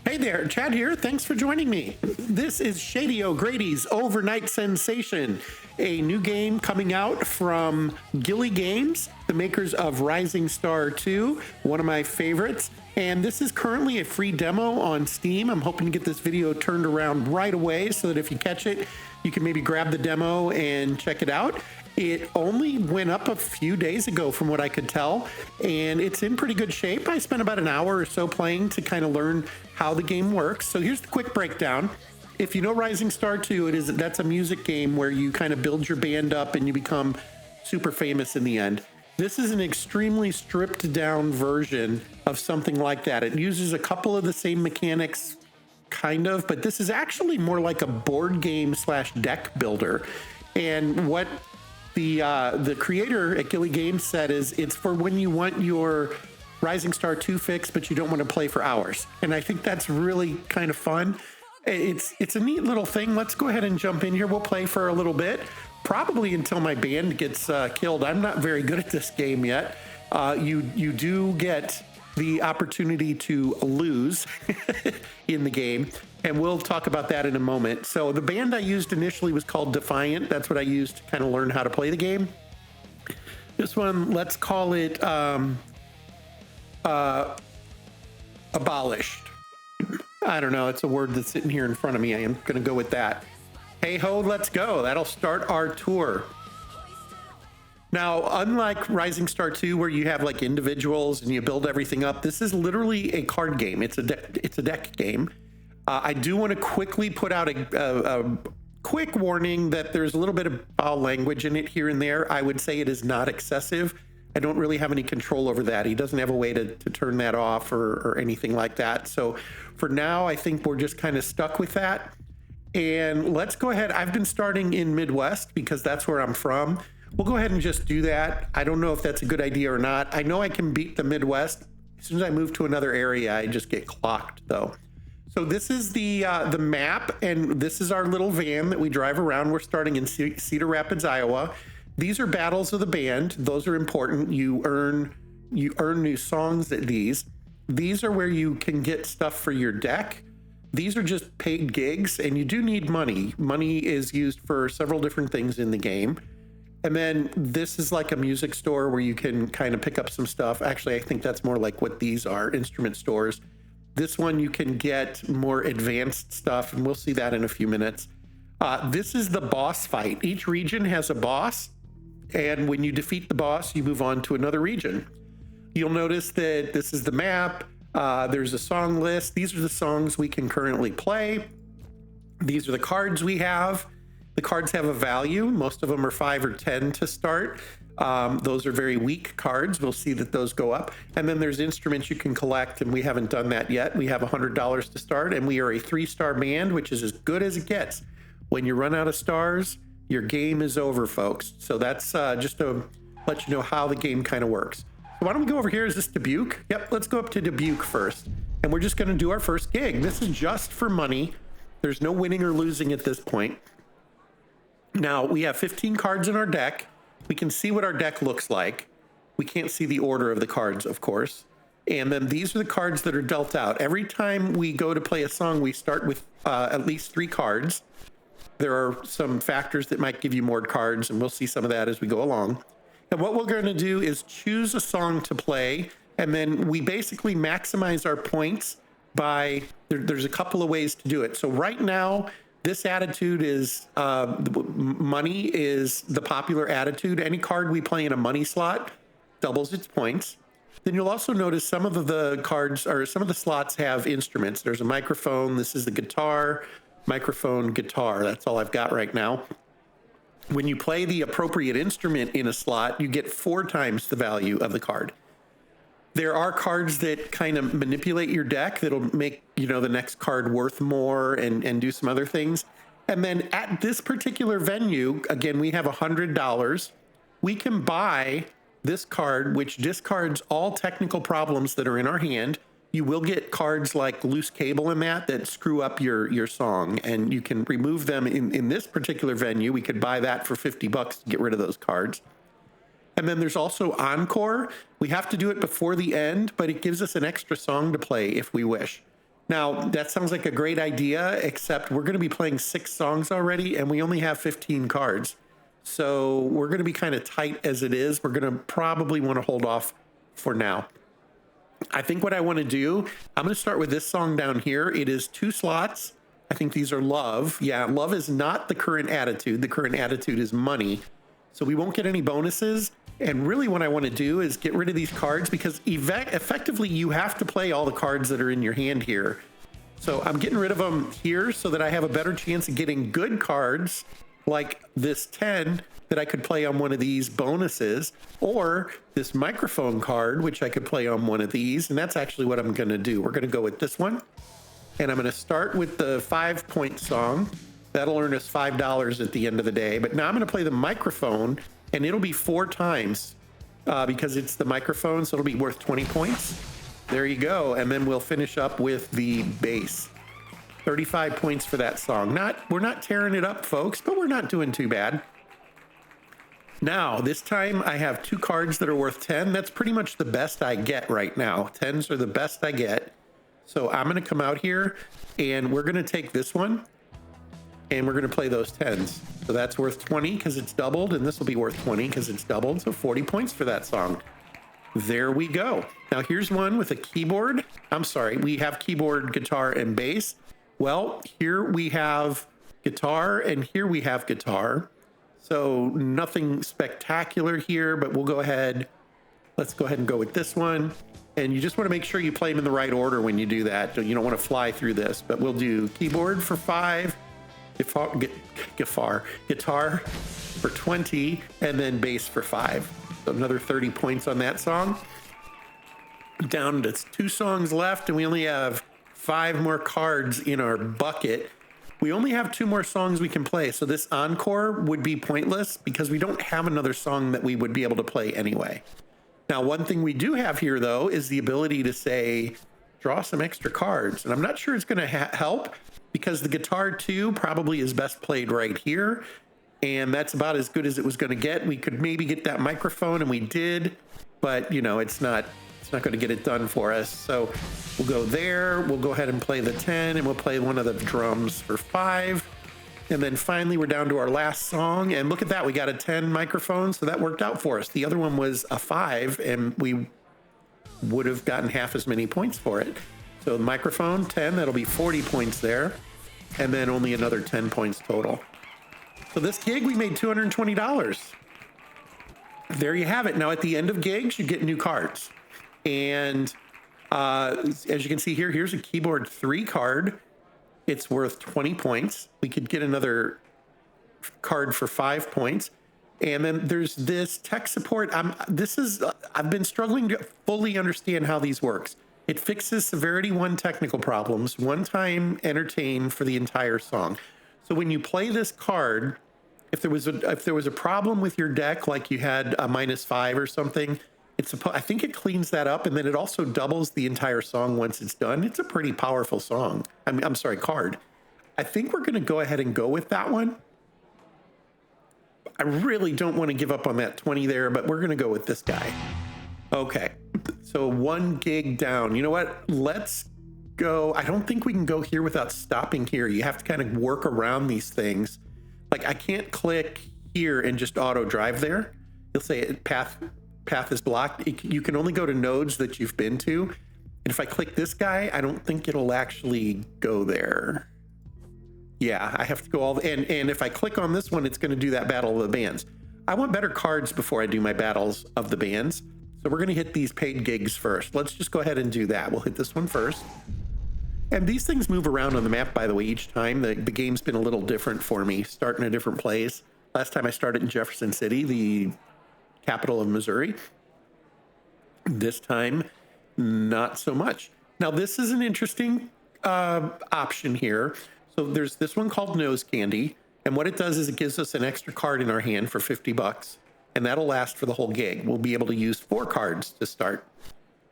Hey there, Chad here. Thanks for joining me. This is Shady O'Grady's Overnight Sensation, a new game coming out from Gilly Games, the makers of Rising Star 2, one of my favorites. And this is currently a free demo on Steam. I'm hoping to get this video turned around right away so that if you catch it, you can maybe grab the demo and check it out. It only went up a few days ago from what I could tell, and it's in pretty good shape. I spent about an hour or so playing to kind of learn how the game works. So here's the quick breakdown. If you know Rising Star 2, that's a music game where you kind of build your band up and you become super famous in the end. This is an extremely stripped down version of something like that. It uses a couple of the same mechanics, kind of, but this is actually more like a board game / deck builder. And what the creator at Gilly Games said is it's for when you want your Rising Star 2 fix, but you don't want to play for hours. And I think that's really kind of fun. It's a neat little thing. Let's go ahead and jump in here. We'll play for a little bit, probably until my band gets killed. I'm not very good at this game yet. You do get the opportunity to lose in the game, and we'll talk about that in a moment. So the band I used initially was called Defiant. That's what I used to kind of learn how to play the game. This one, let's call it Abolished. I don't know. It's a word that's sitting here in front of me. I am going to go with that. Hey ho, let's go. That'll start our tour. Now, unlike Rising Star 2, where you have like individuals and you build everything up, this is literally a card game. It's a deck game. I do want to quickly put out a quick warning that there's a little bit of foul language in it here and there. I would say it is not excessive. I don't really have any control over that. He doesn't have a way to turn that off or anything like that. So for now, I think we're just kind of stuck with that. And let's go ahead. I've been starting in Midwest because that's where I'm from. We'll go ahead and just do that. I don't know if that's a good idea or not. I know I can beat the Midwest. As soon as I move to another area, I just get clocked though. So this is the map, and this is our little van that we drive around. We're starting in Cedar Rapids, Iowa. These are battles of the band. Those are important. You earn new songs at these. These are where you can get stuff for your deck. These are just paid gigs, and you do need money. Money is used for several different things in the game. And then this is like a music store where you can kind of pick up some stuff. Actually, I think that's more like what these are, instrument stores. This one, you can get more advanced stuff, and we'll see that in a few minutes. This is the boss fight. Each region has a boss, and when you defeat the boss, you move on to another region. You'll notice that this is the map. There's a song list. These are the songs we can currently play. These are the cards we have. The cards have a value. Most of them are 5 or 10 to start. Those are very weak cards. We'll see that those go up. And then there's instruments you can collect, and we haven't done that yet. We have $100 to start, and we are a 3-star band, which is as good as it gets. When you run out of stars, your game is over, folks. So that's just to let you know how the game kind of works. So why don't we go over here? Is this Dubuque? Yep, let's go up to Dubuque first. And we're just going to do our first gig. This is just for money. There's no winning or losing at this point. Now, we have 15 cards in our deck. We can see what our deck looks like. We can't see the order of the cards, of course. And then these are the cards that are dealt out. Every time we go to play a song, we start with at least 3 cards. There are some factors that might give you more cards, and we'll see some of that as we go along. And what we're going to do is choose a song to play, and then we basically maximize our points by, there's a couple of ways to do it. So right now, this attitude is, money is the popular attitude. Any card we play in a money slot doubles its points. Then you'll also notice some of the cards, or some of the slots have instruments. There's a microphone. This is the guitar, microphone, guitar. That's all I've got right now. When you play the appropriate instrument in a slot, you get 4 times the value of the card. There are cards that kind of manipulate your deck that'll make, the next card worth more and do some other things. And then at this particular venue, again, we have $100. We can buy this card, which discards all technical problems that are in our hand. You will get cards like loose cable in that screw up your song, and you can remove them in this particular venue. We could buy that for $50 to get rid of those cards. And then there's also Encore. We have to do it before the end, but it gives us an extra song to play if we wish. Now, that sounds like a great idea, except we're going to be playing 6 songs already, and we only have 15 cards. So we're going to be kind of tight as it is. We're going to probably want to hold off for now. I think what I want to do, I'm going to start with this song down here. It is 2 slots. I think these are love. Yeah, love is not the current attitude. The current attitude is money. So we won't get any bonuses. And really what I want to do is get rid of these cards because effectively you have to play all the cards that are in your hand here. So I'm getting rid of them here so that I have a better chance of getting good cards like this 10 that I could play on one of these bonuses, or this microphone card, which I could play on one of these. And that's actually what I'm going to do. We're going to go with this one. And I'm going to start with the 5-point song. That'll earn us $5 at the end of the day. But now I'm going to play the microphone, and it'll be 4 times because it's the microphone, so it'll be worth 20 points. There you go. And then we'll finish up with the bass. 35 points for that song. We're not tearing it up, folks, but we're not doing too bad. Now, this time I have 2 cards that are worth 10. That's pretty much the best I get right now. 10s are the best I get. So I'm going to come out here, and we're going to take this one, and we're going to play those 10s. So that's worth 20 because it's doubled, and this will be worth 20 because it's doubled. So 40 points for that song. There we go. Now here's one with a keyboard. I'm sorry, we have keyboard, guitar, and bass. Well, here we have guitar, and here we have guitar. So nothing spectacular here, but we'll go ahead. Let's go ahead and go with this one. And you just want to make sure you play them in the right order when you do that. You don't want to fly through this, but we'll do keyboard for 5, guitar for 20, and then bass for 5. So another 30 points on that song. Down to 2 songs left, and we only have 5 more cards in our bucket. We only have 2 more songs we can play, so this encore would be pointless because we don't have another song that we would be able to play anyway. Now, one thing we do have here, though, is the ability to say, draw some extra cards. And I'm not sure it's going to help because the guitar, too, probably is best played right here. And that's about as good as it was going to get. We could maybe get that microphone, and we did. But, you know, it's not going to get it done for us. So we'll go there. We'll go ahead and play the 10, and we'll play one of the drums for 5. And then finally, we're down to our last song. And look at that. We got a 10 microphone, so that worked out for us. The other one was a 5, and we would have gotten half as many points for it. So the microphone, 10, that'll be 40 points there. And then only another 10 points total. So this gig, we made $220. There you have it. Now, at the end of gigs, you get new cards. And as you can see here, here's a keyboard 3 card. It's worth 20 points. We could get another card for 5 points. And then there's this tech support. I've been struggling to fully understand how these works. It fixes severity 1 technical problems, 1 time entertain for the entire song. So when you play this card, if there was a problem with your deck, like you had a -5 or something, I think it cleans that up, and then it also doubles the entire song once it's done. It's a pretty powerful song. I'm sorry, card. I think we're going to go ahead and go with that one. I really don't want to give up on that 20 there, but we're going to go with this guy. Okay, so 1 gig down. You know what? Let's go. I don't think we can go here without stopping here. You have to kind of work around these things. Like I can't click here and just auto drive there. You'll say path is blocked. You can only go to nodes that you've been to. And if I click this guy, I don't think it'll actually go there. Yeah, I have to go and if I click on this one, it's going to do that battle of the bands. I want better cards before I do my battles of the bands. So we're going to hit these paid gigs first. Let's just go ahead and do that. We'll hit this one first. And these things move around on the map, by the way, each time. The game's been a little different for me, starting a different place. Last time I started in Jefferson City, the capital of Missouri. This time, not so much. Now, this is an interesting option here. So there's this one called Nose Candy. And what it does is it gives us an extra card in our hand for $50. And that'll last for the whole gig. We'll be able to use 4 cards to start.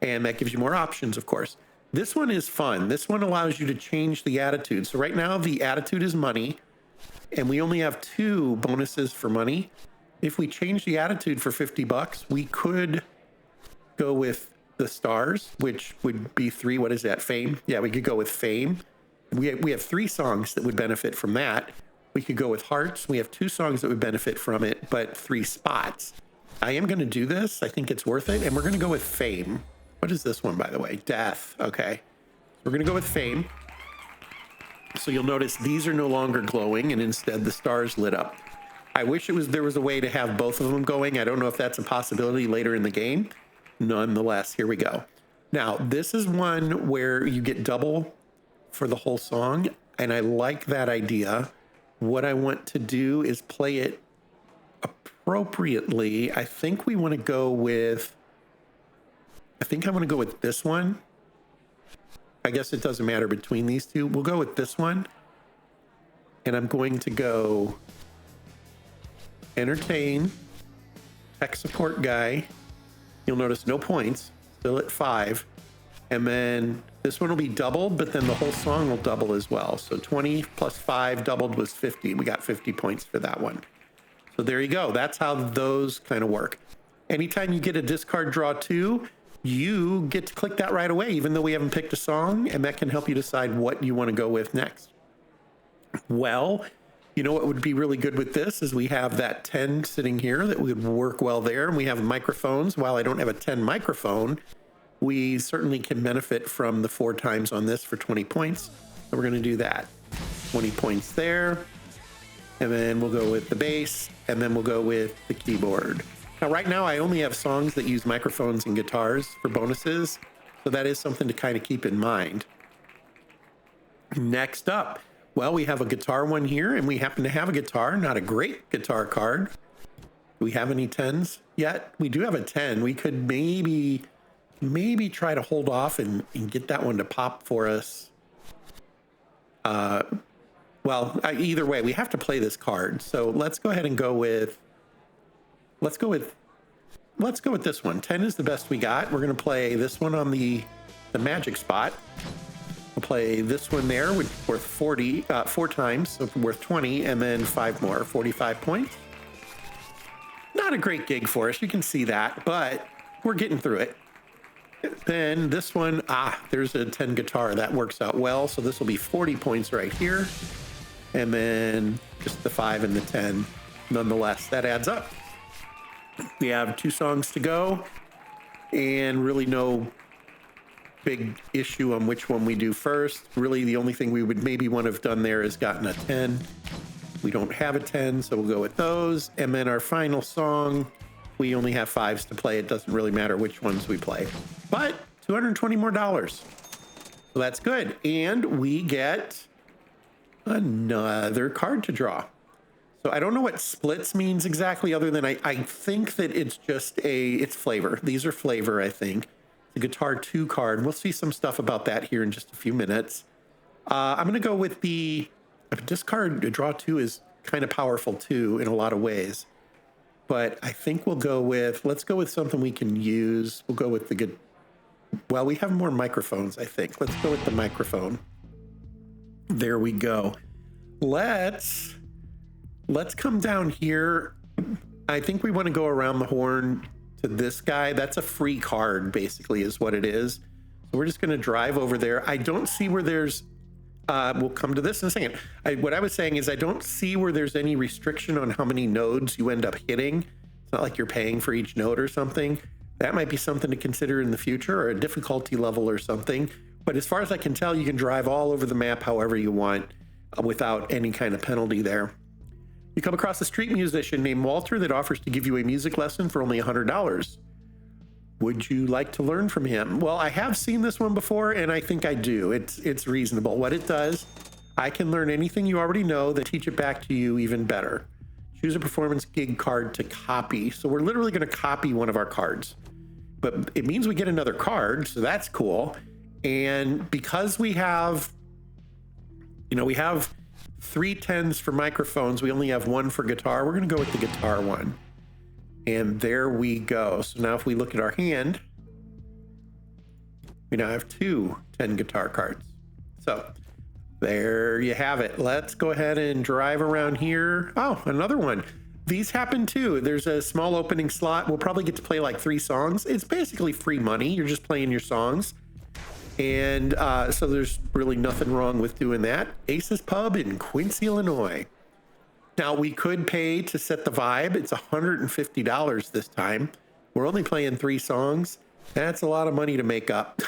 And that gives you more options, of course. This one is fun. This one allows you to change the attitude. So right now, the attitude is money. And we only have 2 bonuses for money. If we change the attitude for $50, we could go with the stars, which would be 3. What is that? Fame? Yeah, we could go with fame. We have 3 songs that would benefit from that. We could go with hearts. We have 2 songs that would benefit from it, but 3 spots. I am going to do this. I think it's worth it. And we're going to go with fame. What is this one, by the way? Death. Okay. We're going to go with fame. So you'll notice these are no longer glowing, and instead the stars lit up. I wish there was a way to have both of them going. I don't know if that's a possibility later in the game. Nonetheless, here we go. Now, this is one where you get double for the whole song, and I like that idea. What I want to do is play it appropriately. I think we want to go with, I think I want to go with this one. I guess it doesn't matter between these two. We'll go with this one. And I'm going to go entertain, tech support guy. You'll notice no points, still at 5. And then this one will be doubled, but then the whole song will double as well. So 20 plus 5 doubled was 50. We got 50 points for that one. So there you go. That's how those kind of work. Anytime you get a discard draw 2, you get to click that right away, even though we haven't picked a song, and that can help you decide what you want to go with next. Well, you know what would be really good with this is we have that 10 sitting here that would work well there, and we have microphones. While I don't have a 10 microphone, we certainly can benefit from the 4 times on this for 20 points. So we're going to do that. 20 points there, and then we'll go with the bass, and then we'll go with the keyboard. Now, right now, I only have songs that use microphones and guitars for bonuses, so that is something to kind of keep in mind. Next up, well, we have a guitar one here, and we happen to have a guitar, not a great guitar card. Do we have any 10s yet? We do have a 10. We could maybe try to hold off and get that one to pop for us. Either way, we have to play this card. So let's go ahead and go with, let's go with this one. 10 is the best we got. We're going to play this one on the magic spot. We'll play this one there, which is worth 4 times, so worth 20, and then 5 more, 45 points. Not a great gig for us, you can see that, but we're getting through it. Then this one, there's a 10 guitar. That works out well, so this will be 40 points right here. And then just the 5 and the 10. Nonetheless, that adds up. We have 2 songs to go, and really no big issue on which one we do first. Really, the only thing we would maybe want to have done there is gotten a 10. We don't have a 10, so we'll go with those. And then our final song, we only have 5s to play. It doesn't really matter which ones we play. But $220 more. So that's good. And we get another card to draw. So I don't know what splits means exactly, other than I think that it's just it's flavor. These are flavor, I think. The guitar 2 card. We'll see some stuff about that here in just a few minutes. I'm going to go with the discard. Draw 2 is kind of powerful too in a lot of ways. But I think let's go with something we can use. We'll go with we have more microphones, I think. Let's go with the microphone. There we go. Let's come down here. I think we want to go around the horn to this guy. That's a free card, basically, is what it is. So we're just going to drive over there. I don't see where there's, we'll come to this in a second. What I was saying is I don't see where there's any restriction on how many nodes you end up hitting. It's not like you're paying for each node or something. That might be something to consider in the future, or a difficulty level or something. But as far as I can tell, you can drive all over the map however you want without any kind of penalty there. You come across a street musician named Walter that offers to give you a music lesson for only $100. Would you like to learn from him? Well, I have seen this one before, and I think I do. It's reasonable. What it does, I can learn anything you already know, then teach it back to you even better. Choose a performance gig card to copy. So we're literally going to copy one of our cards. But it means we get another card, so that's cool. And because we have 3 10s for microphones, we only have 1 for guitar. We're going to go with the guitar one. And there we go. So now if we look at our hand, we now have 2 10 guitar cards. So there you have it. Let's go ahead and drive around here. Oh, another one. These happen too. There's a small opening slot. We'll probably get to play like 3 songs. It's basically free money. You're just playing your songs. And so there's really nothing wrong with doing that. Ace's Pub in Quincy, Illinois. Now, we could pay to set the vibe. It's $150 this time. We're only playing 3 songs. That's a lot of money to make up.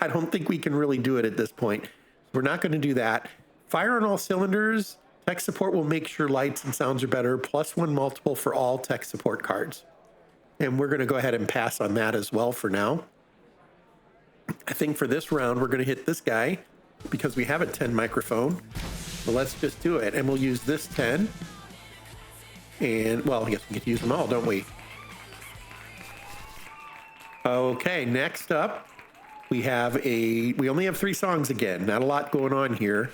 I don't think we can really do it at this point. We're not going to do that. Fire on all cylinders. Tech support will make sure lights and sounds are better. +1 multiple for all tech support cards. And we're going to go ahead and pass on that as well for now. I think for this round, we're going to hit this guy because we have a 10 microphone. So let's just do it. And we'll use this 10. And, well, I guess we get to use them all, don't we? Okay, next up, we only have 3 songs again. Not a lot going on here.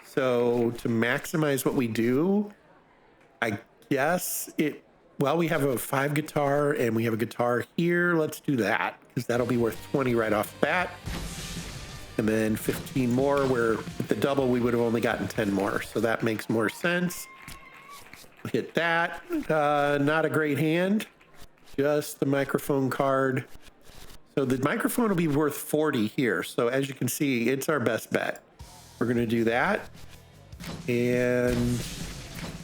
So to maximize what we do, I guess we have a 5 guitar and we have a guitar here. Let's do that because that'll be worth 20 right off the bat. And then 15 more, where with the double, we would have only gotten 10 more. So that makes more sense. Hit that. Not a great hand. Just the microphone card. So the microphone will be worth 40 here. So as you can see, it's our best bet. We're going to do that. And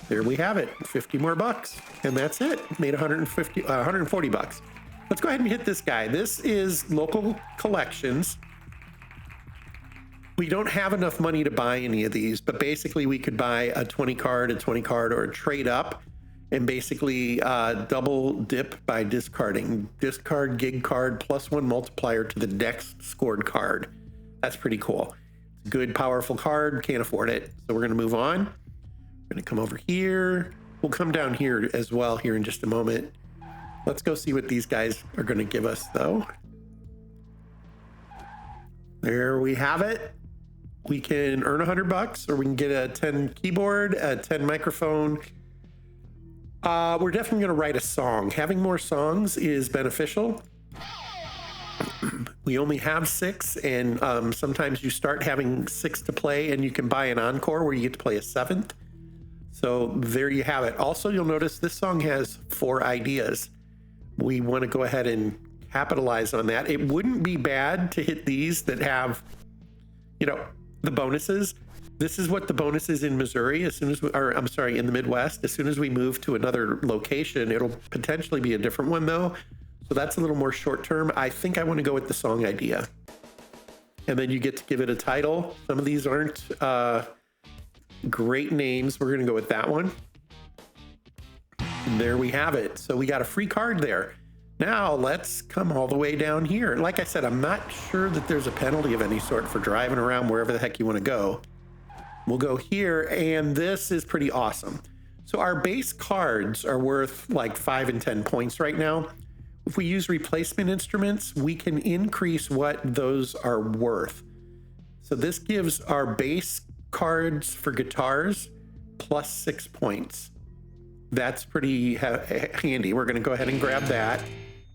there we have it. 50 more bucks. And that's it. Made 140 bucks. Let's go ahead and hit this guy. This is local collections. We don't have enough money to buy any of these, but basically we could buy a 20 card, or a trade up, and basically double dip by discarding. Discard gig card +1 multiplier to the next scored card. That's pretty cool. It's a good, powerful card. Can't afford it. So we're going to move on. We're going to come over here. We'll come down here as well here in just a moment. Let's go see what these guys are going to give us, though. There we have it. We can earn $100, or we can get a 10 keyboard, a 10 microphone. We're definitely going to write a song. Having more songs is beneficial. We only have 6, and sometimes you start having 6 to play, and you can buy an encore where you get to play a 7th. So there you have it. Also, you'll notice this song has 4 ideas. We want to go ahead and capitalize on that. It wouldn't be bad to hit these that have, the bonuses. This is what the bonus is in Missouri. In the Midwest. As soon as we move to another location, it'll potentially be a different one though. So that's a little more short term. I think I want to go with the song idea. And then you get to give it a title. Some of these aren't great names. We're going to go with that one. And there we have it. So we got a free card there. Now let's come all the way down here. Like I said, I'm not sure that there's a penalty of any sort for driving around wherever the heck you want to go. We'll go here, and this is pretty awesome. So our base cards are worth like 5 and 10 points right now. If we use replacement instruments, we can increase what those are worth. So this gives our base cards for guitars +6 points. That's pretty handy. We're going to go ahead and grab that.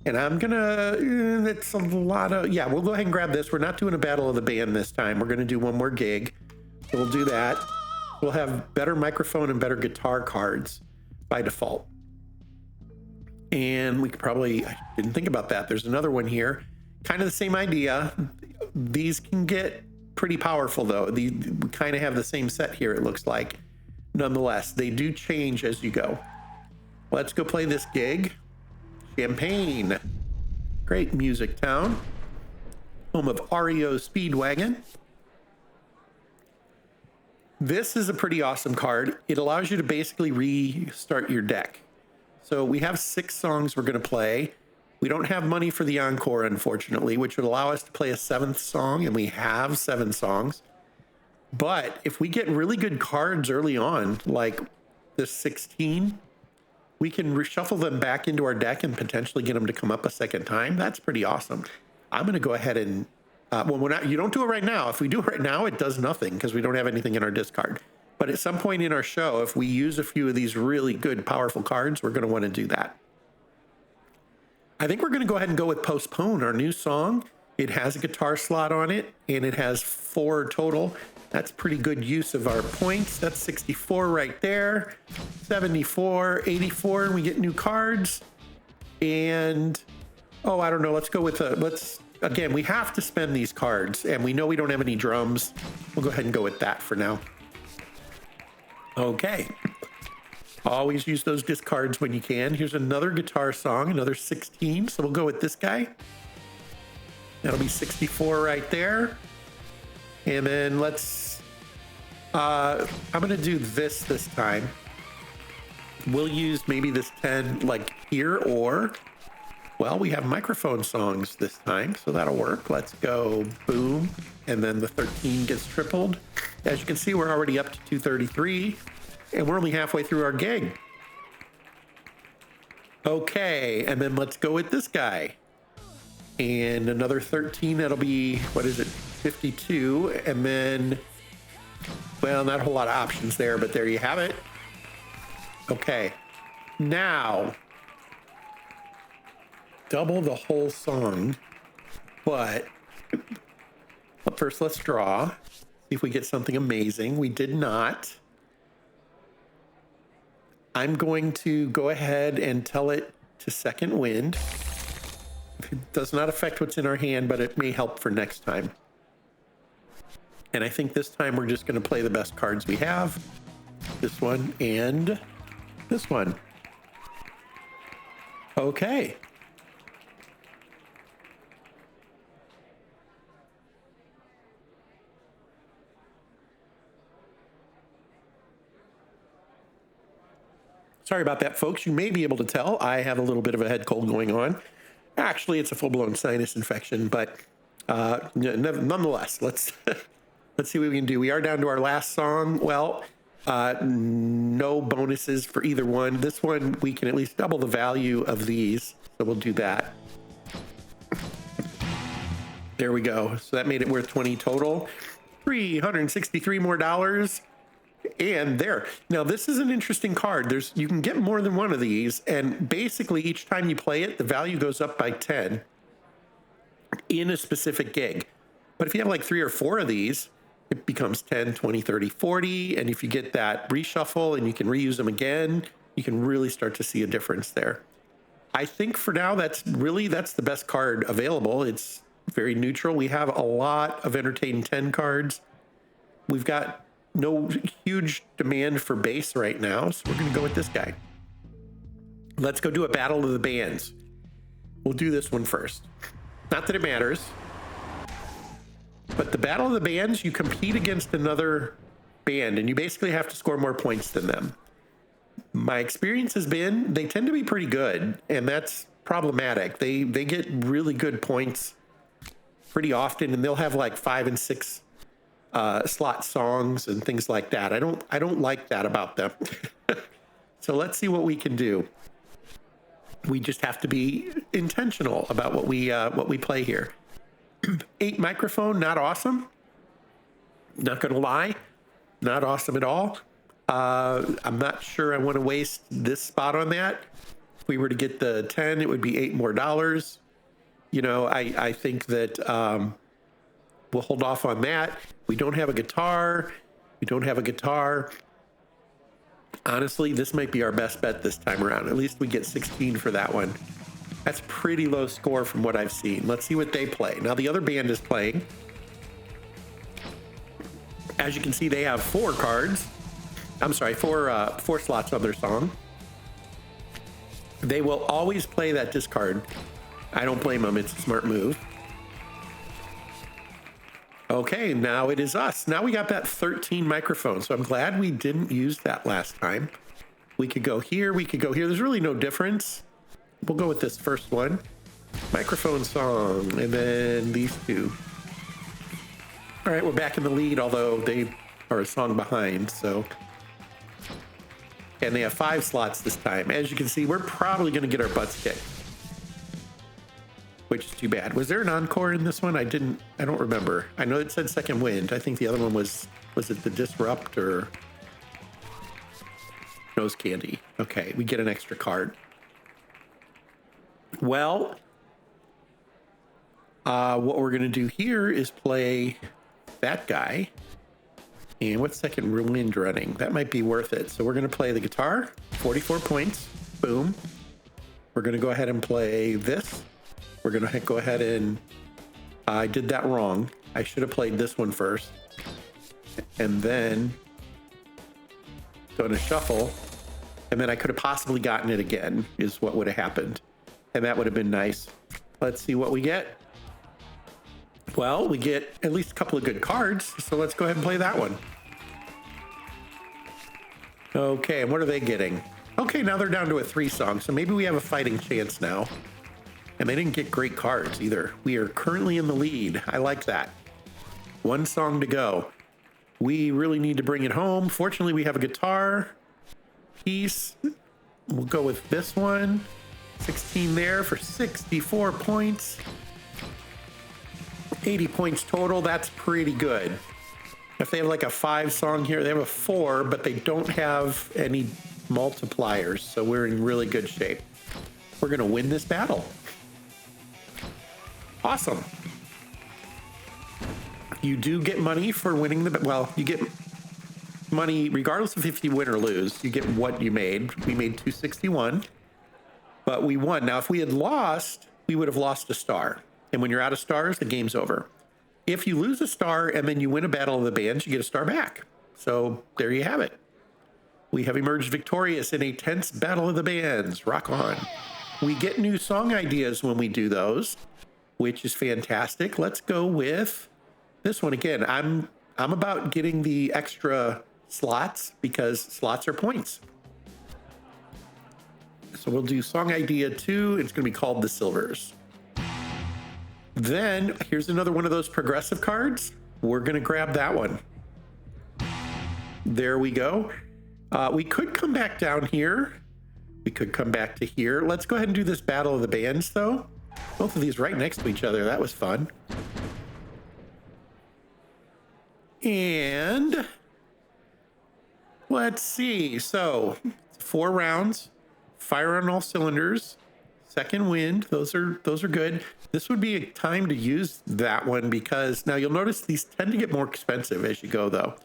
And I'm going to, it's a lot of, yeah, we'll go ahead and grab this. We're not doing a battle of the band this time. We're going to do one more gig. So we'll do that. We'll have better microphone and better guitar cards by default. And we could probably, I didn't think about that. There's another one here. Kind of the same idea. These can get pretty powerful though. We kind of have the same set here, it looks like. Nonetheless, they do change as you go. Let's go play this gig. Champaign. Great music town. Home of REO Speedwagon. This is a pretty awesome card. It allows you to basically restart your deck. So we have 6 songs we're going to play. We don't have money for the encore, unfortunately, which would allow us to play a 7th song, and we have 7 songs. But if we get really good cards early on, like this 16, we can reshuffle them back into our deck and potentially get them to come up a second time. That's pretty awesome. I'm going to go ahead and, you don't do it right now. If we do it right now, it does nothing because we don't have anything in our discard. But at some point in our show, if we use a few of these really good, powerful cards, we're going to want to do that. I think we're going to go ahead and go with Postpone, our new song. It has a guitar slot on it, and it has 4 total. That's pretty good use of our points. That's 64 right there. 74, 84, and we get new cards. And, oh, I don't know. Let's go with again, we have to spend these cards, and we know we don't have any drums. We'll go ahead and go with that for now. Okay. Always use those discards when you can. Here's another guitar song, another 16. So we'll go with this guy. That'll be 64 right there. And then let's, I'm going to do this time. We'll use maybe this 10 like here, or, well, we have microphone songs this time, so that'll work. Let's go boom. And then the 13 gets tripled. As you can see, we're already up to 233. And we're only halfway through our gig. Okay, and then let's go with this guy. And another 13, that'll be, what is it, 52. And then, well, not a whole lot of options there, but there you have it. Okay, now, double the whole song, but first let's draw. See if we get something amazing. We did not. I'm going to go ahead and tell it to second wind. It does not affect what's in our hand, but it may help for next time. And I think this time we're just going to play the best cards we have. This one and this one. Okay. Sorry about that, folks. You may be able to tell I have a little bit of a head cold going on. Actually, it's a full-blown sinus infection, but nonetheless, let's see what we can do. We are down to our last song. Well, no bonuses for either one. This one, we can at least double the value of these, so we'll do that. There we go. So that made it worth 20 total. $363 more. And there. Now, this is an interesting card. You can get more than one of these, and basically each time you play it, the value goes up by 10 in a specific gig. But if you have like 3 or 4 of these, it becomes 10, 20, 30, 40. And if you get that reshuffle and you can reuse them again, you can really start to see a difference there. I think for now, that's the best card available. It's very neutral. We have a lot of entertaining 10 cards. We've got no huge demand for bass right now, so we're going to go with this guy. Let's go do a battle of the bands. We'll do this one first. Not that it matters, but the battle of the bands, you compete against another band, and you basically have to score more points than them. My experience has been they tend to be pretty good, and that's problematic. They get really good points pretty often, and they'll have like 5 and 6 slot songs and things like that. I don't like that about them. So let's see what we can do. We just have to be intentional about what we play here. 8 microphone, not awesome. Not gonna lie, not awesome at all. I'm not sure I want to waste this spot on that. If we were to get the 10, it would be $8 more. You know, I think that we'll hold off on that. We don't have a guitar. Honestly, this might be our best bet this time around. At least we get 16 for that one. That's pretty low score from what I've seen. Let's see what they play. Now, the other band is playing. As you can see, they have 4 cards. I'm sorry, 4 slots on their song. They will always play that discard. I don't blame them. It's a smart move. Okay, now it is us. Now we got that 13 microphone, so I'm glad we didn't use that last time. We could go here, we could go here. There's really no difference. We'll go with this first one. Microphone song, and then these 2. All right, we're back in the lead, although they are a song behind, so. And they have 5 slots this time. As you can see, we're probably gonna get our butts kicked, which is too bad. Was there an encore in this one? I don't remember. I know it said second wind. I think the other one was it the Disrupt or Nose Candy? Okay, we get an extra card. Well, what we're gonna do here is play that guy. And what's second wind running? That might be worth it. So we're going to play the guitar, 44 points. Boom. We're going to go ahead and play this. We're going to go ahead and... I did that wrong. I should have played this one first. And then done a shuffle. And then I could have possibly gotten it again, is what would have happened. And that would have been nice. Let's see what we get. Well, we get at least a couple of good cards. So let's go ahead and play that one. Okay, and what are they getting? Okay, now they're down to a 3 song, so maybe we have a fighting chance now. And they didn't get great cards either. We are currently in the lead. I like that. 1 song to go. We really need to bring it home. Fortunately, we have a guitar piece. We'll go with this one. 16 there for 64 points. 80 points total. That's pretty good. If they have like a 5 song here, they have a 4, but they don't have any multipliers. So we're in really good shape. We're going to win this battle. Awesome. You do get money for winning the... Well, you get money regardless of if you win or lose. You get what you made. We made 261, but we won. Now, if we had lost, we would have lost a star. And when you're out of stars, the game's over. If you lose a star and then you win a battle of the bands, you get a star back. So there you have it. We have emerged victorious in a tense battle of the bands. Rock on. We get new song ideas when we do those, which is fantastic. Let's go with this one again. I'm about getting the extra slots because slots are points. So we'll do song idea 2. It's going to be called The Silvers. Then here's another one of those progressive cards. We're going to grab that one. There we go. We could come back down here. We could come back to here. Let's go ahead and do this Battle of the Bands, though. Both of these right next to each other. That was fun. And let's see. So 4 rounds, fire on all cylinders. Second wind, those are good. This would be a time to use that one because now you'll notice these tend to get more expensive as you go though.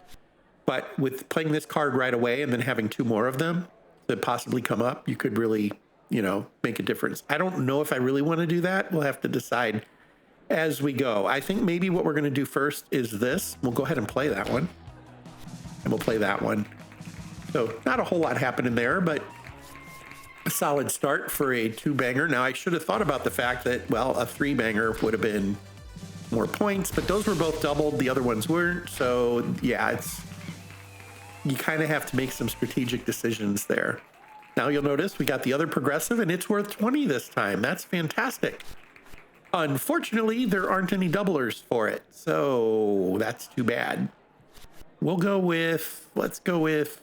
But with playing this card right away and then having 2 more of them that possibly come up, you could really, make a difference. I don't know if I really want to do that. We'll have to decide as we go. I think maybe what we're going to do first is this. We'll go ahead and play that one. And we'll play that one. So not a whole lot happening there, but a solid start for a 2-banger. Now, I should have thought about the fact that, well, a 3-banger would have been more points, but those were both doubled. The other ones weren't. So, yeah, you kind of have to make some strategic decisions there. Now, you'll notice we got the other progressive, and it's worth 20 this time. That's fantastic. Unfortunately, there aren't any doublers for it, so that's too bad. Let's go with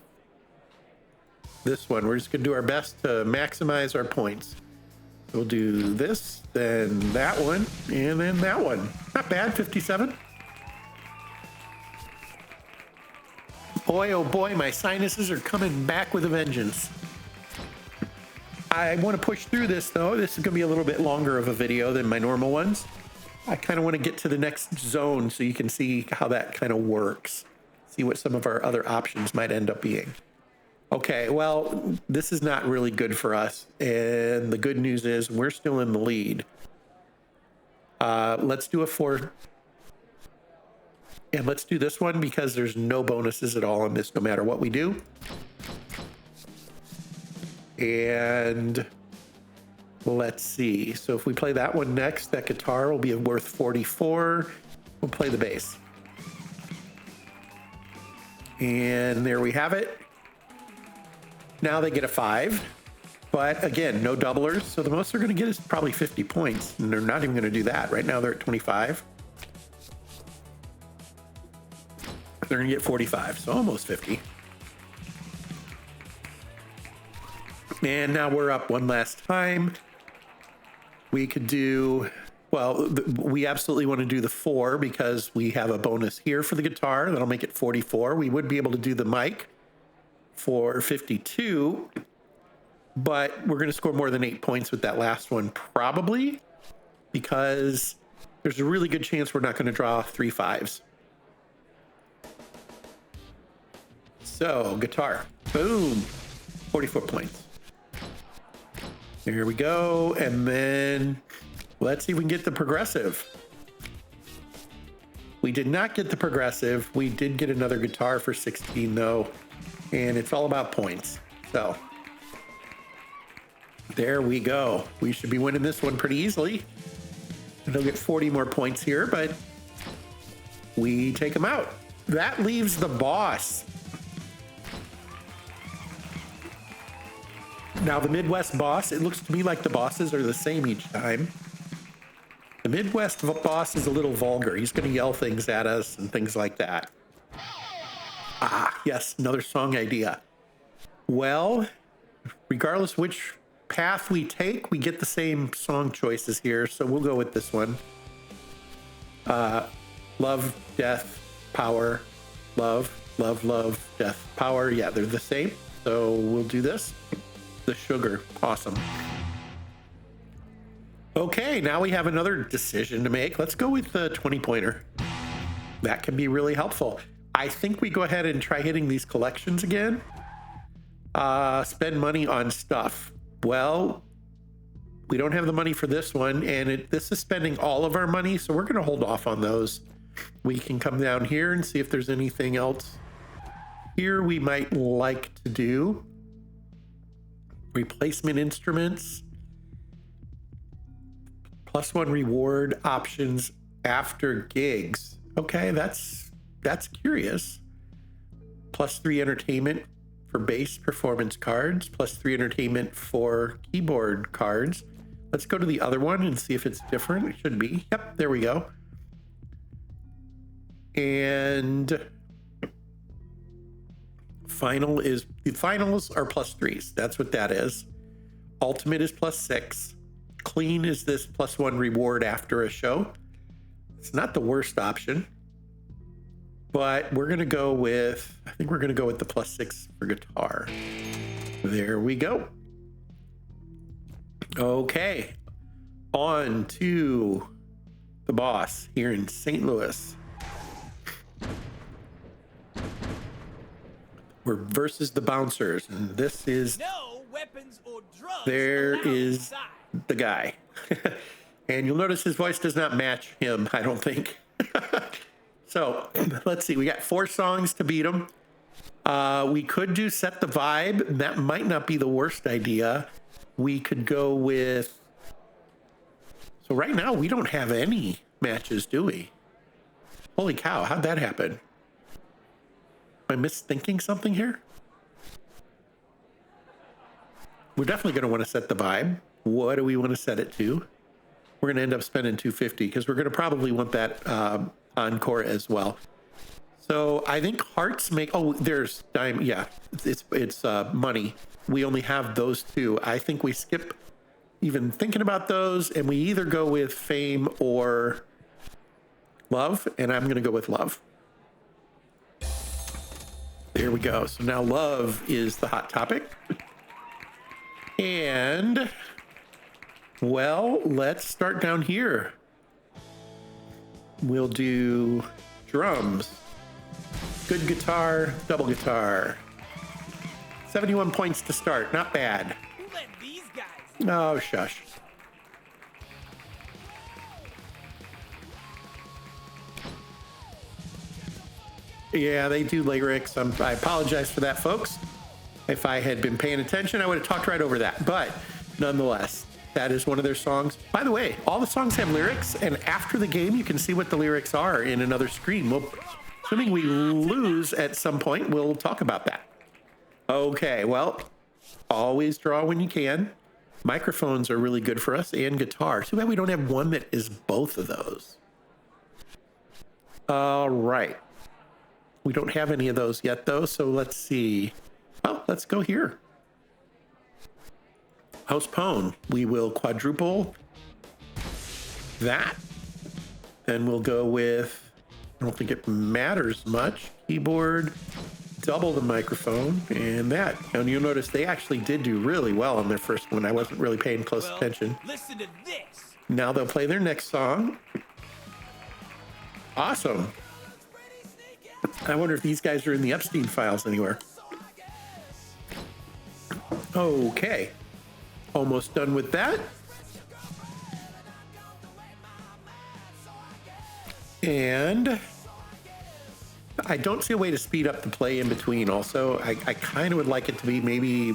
this one. We're just going to do our best to maximize our points. We'll do this, then that one, and then that one. Not bad, 57. Boy, oh boy, my sinuses are coming back with a vengeance. I want to push through this, though. This is going to be a little bit longer of a video than my normal ones. I kind of want to get to the next zone so you can see how that kind of works. See what some of our other options might end up being. Okay, well, this is not really good for us. And the good news is we're still in the lead. Let's do a 4. And let's do this one because there's no bonuses at all on this, no matter what we do. And let's see. So if we play that one next, that guitar will be worth 44. We'll play the bass. And there we have it. Now they get a 5. But again, no doublers. So the most they're going to get is probably 50 points. And they're not even going to do that. Right now they're at 25. They're going to get 45. So almost 50. And now we're up one last time. We could do, well, we absolutely want to do the 4 because we have a bonus here for the guitar. That'll make it 44. We would be able to do the mic for 52, but we're going to score more than 8 points with that last one, probably, because there's a really good chance we're not going to draw 3 5s. So guitar, boom, 44 points. Here we go. And then let's see if we can get the progressive. We did not get the progressive. We did get another guitar for 16 though. And it's all about points. So there we go. We should be winning this one pretty easily. And they'll get 40 more points here, but we take them out. That leaves the boss. Now the Midwest boss, it looks to me like the bosses are the same each time. The Midwest boss is a little vulgar. He's going to yell things at us and things like that. Ah, yes, another song idea. Well, regardless which path we take, we get the same song choices here, so we'll go with this one. Love, death, power, love, love, love, death, power. Yeah, they're the same, so we'll do this. The sugar, awesome. Okay, now we have another decision to make. Let's go with the 20-pointer. That can be really helpful. I think we go ahead and try hitting these collections again. Spend money on stuff. Well, we don't have the money for this one, and this is spending all of our money, so we're going to hold off on those. We can come down here and see if there's anything else here we might like to do. Replacement instruments. +1 reward options after gigs. Okay, that's curious. +3 entertainment for bass performance cards, +3 entertainment for keyboard cards. Let's go to the other one and see if it's different. It should be. Yep, there we go. And the finals are +3s. That's what that is. Ultimate is +6. Clean is this +1 reward after a show. It's not the worst option, but we're going to go with, I think we're going to go with the +6 for guitar. There we go. Okay, on to the boss here in St. Louis. We're versus the bouncers, and this is, no weapons or drugs. There is the guy. And you'll notice his voice does not match him, I don't think. So let's see, we got 4 songs to beat him. We could do Set the Vibe. That might not be the worst idea. We could go with, so right now we don't have any matches, do we? Holy cow, how'd that happen? Am I misthinking something here? We're definitely going to want to set the vibe. What do we want to set it to? We're going to end up spending $250 because we're going to probably want that encore as well. So I think hearts make, oh, there's diamond. Yeah, it's money. We only have those 2. I think we skip even thinking about those, and we either go with fame or love, and I'm going to go with love. There we go. So now love is the hot topic. And, well, let's start down here. We'll do drums. Good guitar, double guitar. 71 points to start. Not bad. Who let these guys? Oh, shush. Yeah, they do lyrics. I apologize for that, folks. If I had been paying attention, I would have talked right over that. But nonetheless, that is one of their songs. By the way, all the songs have lyrics, and after the game, you can see what the lyrics are in another screen. Well, assuming we lose at some point, we'll talk about that. Okay, well, always draw when you can. Microphones are really good for us, and guitar. Too bad we don't have one that is both of those. All right. We don't have any of those yet, though, so let's see. Well, let's go here. Postpone. We will quadruple that. Then we'll go with, I don't think it matters much, keyboard, double the microphone, and that. And you'll notice they actually did do really well on their first one. I wasn't really paying close attention. Listen to this. Now they'll play their next song. Awesome. I wonder if these guys are in the Epstein files anywhere. Okay. Almost done with that. And I don't see a way to speed up the play in between. Also, I kind of would like it to be maybe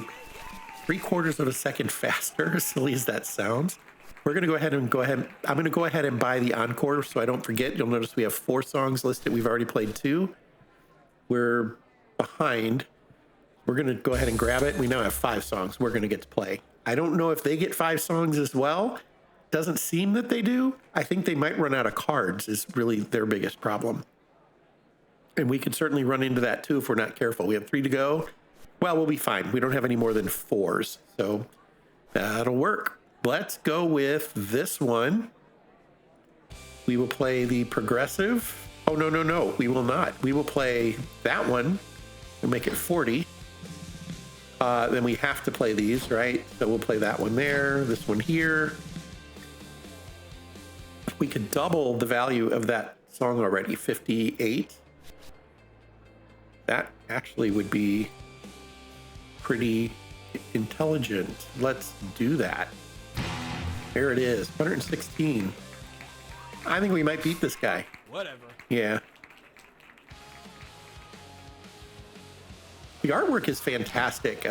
3/4 of a second faster, as silly as that sounds. We're going to I'm going to go ahead and buy the encore so I don't forget. You'll notice we have 4 songs listed. We've already played 2. We're behind. We're going to go ahead and grab it. We now have 5 songs we're going to get to play. I don't know if they get 5 songs as well. Doesn't seem that they do. I think they might run out of cards is really their biggest problem. And we could certainly run into that too if we're not careful. We have 3 to go. Well, we'll be fine. We don't have any more than 4s. So that'll work. Let's go with this one. We will play the progressive. Oh, no. We will not. We will play that one and make it 40. Then we have to play these, right? So we'll play that one there, this one here. We could double the value of that song already, 58. That actually would be pretty intelligent. Let's do that. There it is, 116. I think we might beat this guy. Whatever. Yeah. The artwork is fantastic.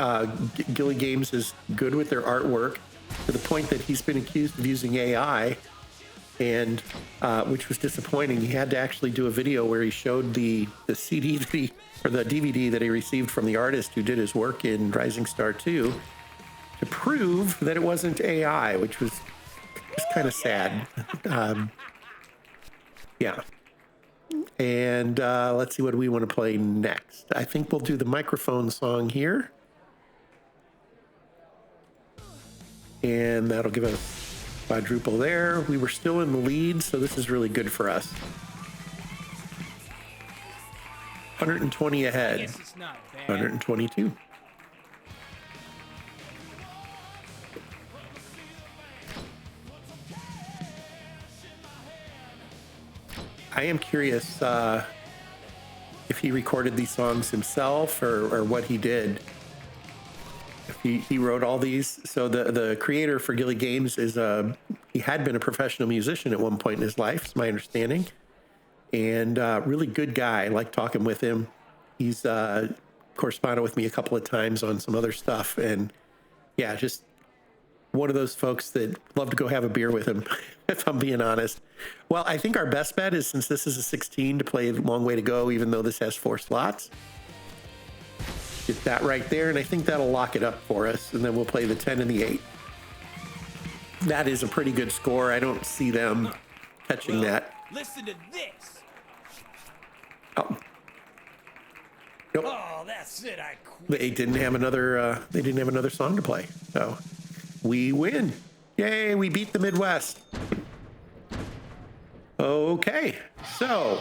Gilly Games is good with their artwork to the point that he's been accused of using AI, and which was disappointing. He had to actually do a video where he showed the CD that or the DVD that he received from the artist who did his work in Rising Star 2 to prove that it wasn't AI, which was just kind of sad. Yeah. And let's see what we want to play next. I think we'll do the microphone song here. And that'll give us quadruple there. We were still in the lead, so this is really good for us. 120 ahead. Guess it's not bad. 122. I am curious if he recorded these songs himself or what he did. If he wrote all these. So the creator for Gilly Games is he had been a professional musician at one point in his life, is my understanding. And really good guy. I like talking with him. He's corresponded with me a couple of times on some other stuff. And yeah, just one of those folks that love to go have a beer with him, if I'm being honest. Well, I think our best bet is, since this is a 16, to play Long Way to Go, even though this has 4 slots. Get that right there, and I think that'll lock it up for us. And then we'll play the 10 and the 8. That is a pretty good score. I don't see them catching that. Listen to this. Oh. Nope. Oh, that's it. I quit. They didn't have another song to play. So we win. Yay, we beat the Midwest. Okay, so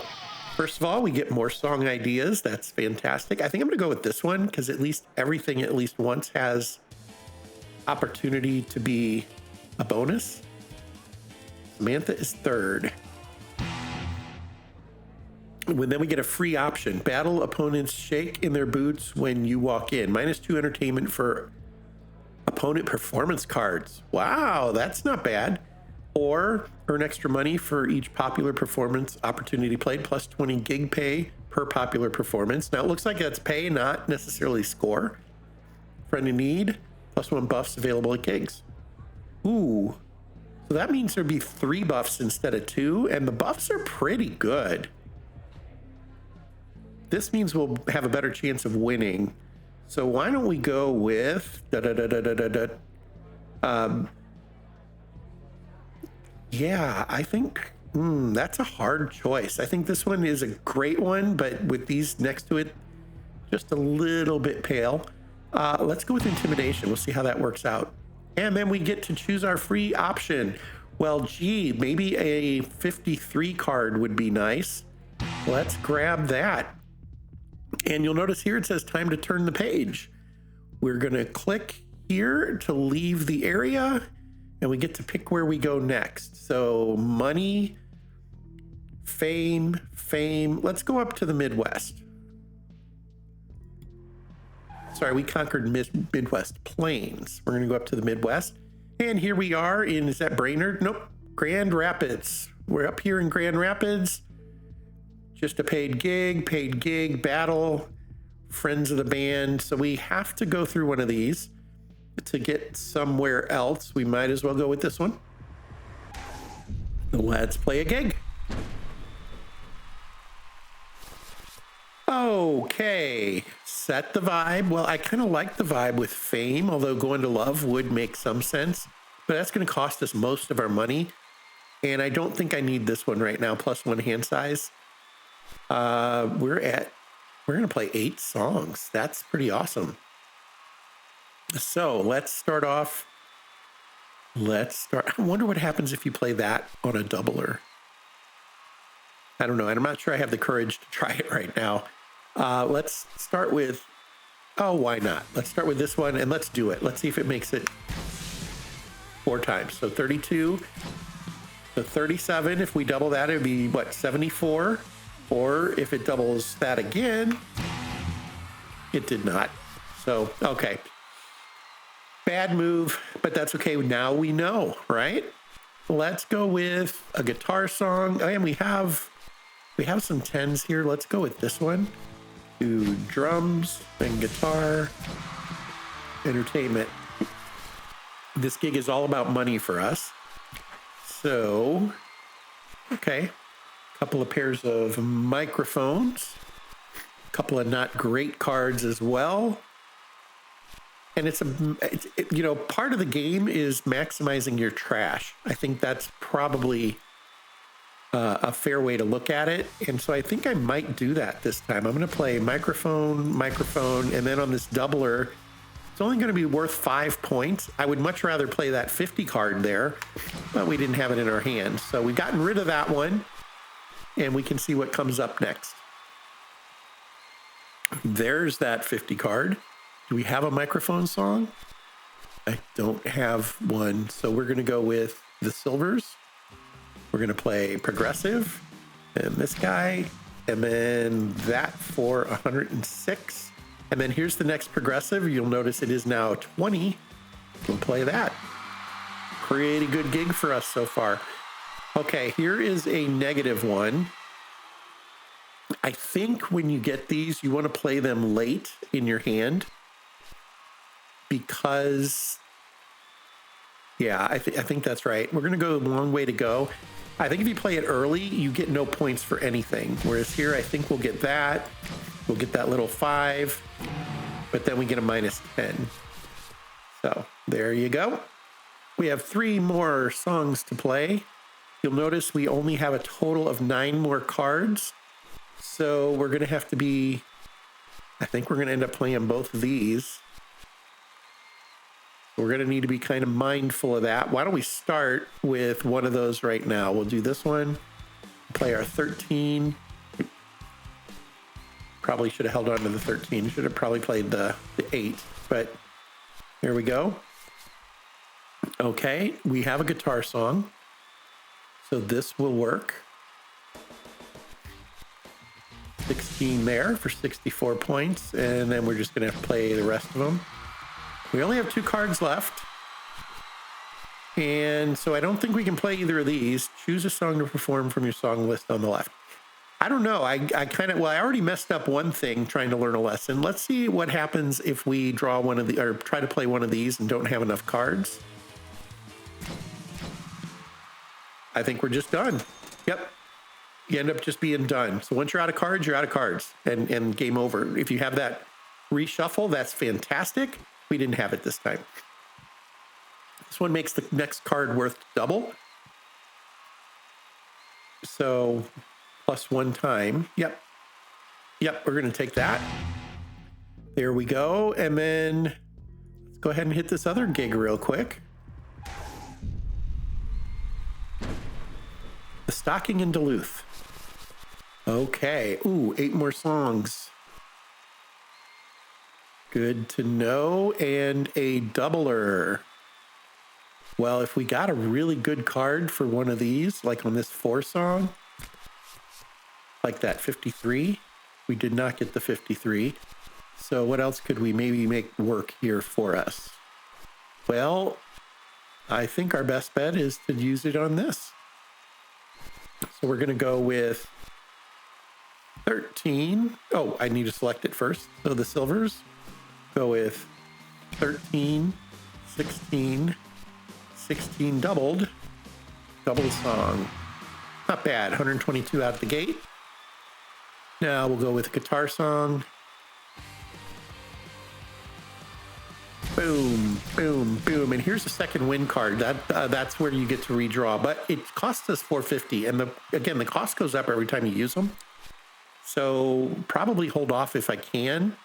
first of all, we get more song ideas. That's fantastic. I think I'm going to go with this one because at least everything at least once has opportunity to be a bonus. Samantha is 3rd. Then we get a free option. Battle opponents shake in their boots when you walk in. -2 entertainment for opponent performance cards. Wow, that's not bad. Or earn extra money for each popular performance opportunity played, plus 20 gig pay per popular performance. Now it looks like that's pay, not necessarily score. Friend in need, +1 buffs available at gigs. Ooh, so that means there'd be 3 buffs instead of 2, and the buffs are pretty good. This means we'll have a better chance of winning. So why don't we go with yeah, I think that's a hard choice. I think this one is a great one, but with these next to it, just a little bit pale. Let's go with intimidation. We'll see how that works out. And then we get to choose our free option. Well, gee, maybe a 53 card would be nice. Let's grab that. And you'll notice here it says time to turn the page. We're going to click here to leave the area, and we get to pick where we go next. So money, fame. Let's go up to the Midwest. Sorry, we conquered Midwest Plains. We're going to go up to the Midwest. And here we are in, is that Brainerd? Nope, Grand Rapids. We're up here in Grand Rapids. Just a paid gig, battle, friends of the band. So we have to go through one of these to get somewhere else. We might as well go with this one. Let's play a gig. Okay, set the vibe. Well, I kind of like the vibe with Fame, although Going to Love would make some sense, but that's going to cost us most of our money. And I don't think I need this one right now, plus one hand size. We're going to play 8 songs. That's pretty awesome. So let's start off. I wonder what happens if you play that on a doubler. I don't know. And I'm not sure I have the courage to try it right now. Let's start with, why not? Let's start with this one and let's do it. Let's see if it makes it 4 times. So 32, so 37. If we double that, it'd be what, 74? Or if it doubles that again, it did not. So, okay. Bad move, but that's okay. Now we know, right? Let's go with a guitar song. And we have some 10s here. Let's go with this one. Do drums and guitar. Entertainment. This gig is all about money for us. So, okay. A couple of pairs of microphones. A couple of not great cards as well. And it's part of the game is maximizing your trash. I think that's probably a fair way to look at it. And so I think I might do that this time. I'm going to play microphone, and then on this doubler, it's only going to be worth 5 points. I would much rather play that 50 card there, but we didn't have it in our hands. So we've gotten rid of that one, and we can see what comes up next. There's that 50 card. Do we have a microphone song? I don't have one. So we're going to go with the silvers. We're going to play progressive and this guy, and then that for 106. And then here's the next progressive. You'll notice it is now 20. We'll play that. Pretty good gig for us so far. Okay, here is a negative one. I think when you get these, you want to play them late in your hand because, yeah, I think that's right. We're going to go a long way to go. I think if you play it early, you get no points for anything. Whereas here, I think we'll get that. We'll get that little 5, but then we get a minus 10. So there you go. We have 3 more songs to play. You'll notice we only have a total of 9 more cards. So we're going to have to be, I think we're going to end up playing both of these. We're going to need to be kind of mindful of that. Why don't we start with one of those right now? We'll do this one, play our 13. Probably should have held on to the 13. Should have probably played the 8, but here we go. Okay, we have a guitar song. So this will work. 16 there for 64 points, and then we're just going to play the rest of them. We only have 2 cards left, and so I don't think we can play either of these. Choose a song to perform from your song list on the left. I don't know. I already messed up one thing trying to learn a lesson. Let's see what happens if we draw one of the, or try to play one of these and don't have enough cards. I think we're just done. Yep. You end up just being done. So once you're out of cards, you're out of cards, and game over. If you have that reshuffle, that's fantastic. We didn't have it this time. This one makes the next card worth double. So plus 1 time. Yep, we're going to take that. There we go. And then let's go ahead and hit this other gig real quick. The Stocking in Duluth. Okay. Ooh, 8 more songs. Good to know. And a doubler. Well, if we got a really good card for one of these, like on this 4 song, like that 53, we did not get the 53. So what else could we maybe make work here for us? Well, I think our best bet is to use it on this. So we're going to go with 13. Oh, I need to select it first. So the silvers go with 13, 16, 16 doubled, double song. Not bad, 122 out of the gate. Now we'll go with a guitar song. Boom, boom, boom. And here's the second win card. That's where you get to redraw. But it costs us $4.50. And again, the cost goes up every time you use them. So probably hold off if I can.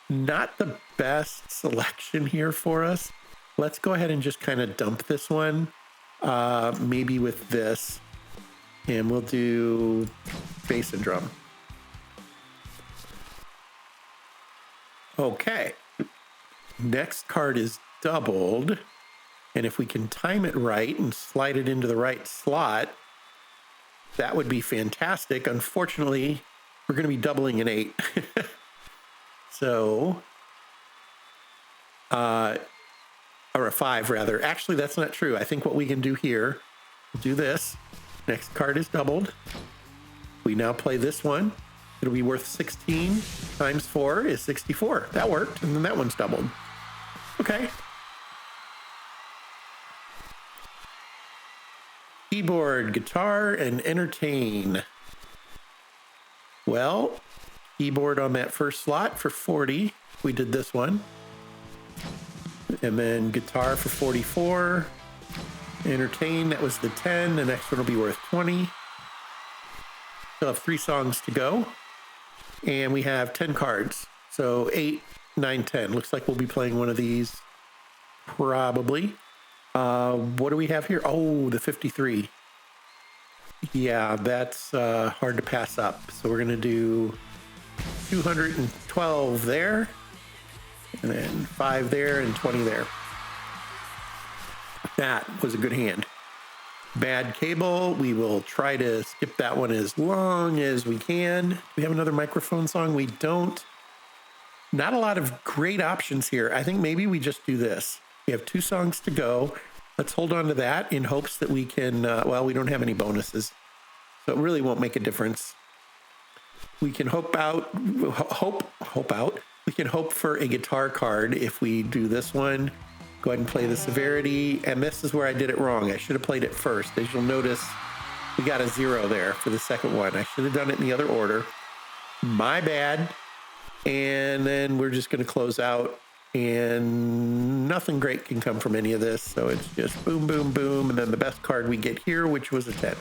Not the best selection here for us. Let's go ahead and just kind of dump this one. Maybe with this. And we'll do bass and drum. Okay. Next card is doubled. And if we can time it right and slide it into the right slot, that would be fantastic. Unfortunately, we're going to be doubling an 8. So, or a 5 rather. Actually, that's not true. I think what we can do here, we'll do this. Next card is doubled. We now play this one. It'll be worth 16 times 4 is 64. That worked. And then that one's doubled. Okay. Keyboard, guitar, and entertain. Well, keyboard on that first slot for 40. We did this one. And then guitar for 44. Entertain, that was the 10. The next one will be worth 20. Still have 3 songs to go. And we have 10 cards. So 8, 9, 10. Looks like we'll be playing one of these probably. What do we have here? Oh, the 53. Yeah, that's hard to pass up. So we're going to do 212 there. And then 5 there and 20 there. That was a good hand. Bad cable. We will try to skip that one as long as we can. Do we have another microphone song? We don't. Not a lot of great options here. I think maybe we just do this. We have 2 songs to go. Let's hold on to that in hopes that we can, well, we don't have any bonuses. So it really won't make a difference. We can hope out. We can hope for a guitar card if we do this one. Go ahead and play the severity. And this is where I did it wrong. I should have played it first. As you'll notice, we got a 0 there for the second one. I should have done it in the other order. My bad. And then we're just going to close out. And nothing great can come from any of this. So it's just boom, boom, boom. And then the best card we get here, which was a 10.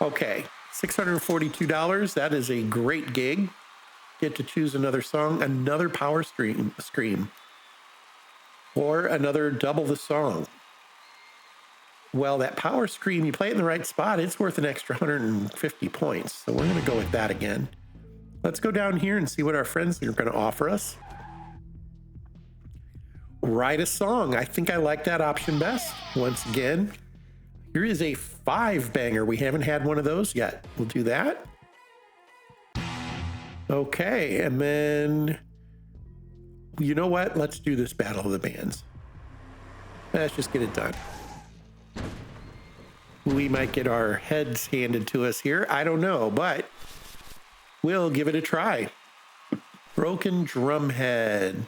Okay, $642. That is a great gig. Get to choose another song, another power scream, or another double the song. Well, that power scream, you play it in the right spot, it's worth an extra 150 points. So we're going to go with that again. Let's go down here and see what our friends are going to offer us. Write a song. I think I like that option best. Once again, here is a 5 banger. We haven't had one of those yet. We'll do that. Okay, and then, you know what? Let's do this Battle of the Bands. Let's just get it done. We might get our heads handed to us here. I don't know, but we'll give it a try. Broken drum head.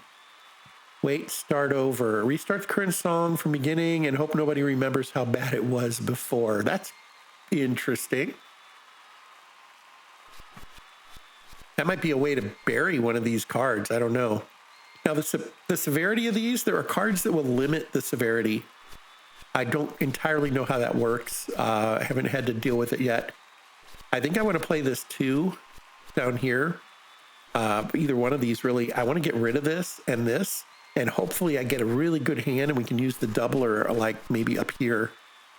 Wait, start over. Restart the current song from beginning and hope nobody remembers how bad it was before. That's interesting. That might be a way to bury one of these cards. I don't know. Now, the severity of these, there are cards that will limit the severity. I don't entirely know how that works. I haven't had to deal with it yet. I think I want to play this too down here. Either one of these, really. I want to get rid of this, and hopefully I get a really good hand and we can use the doubler, like maybe up here.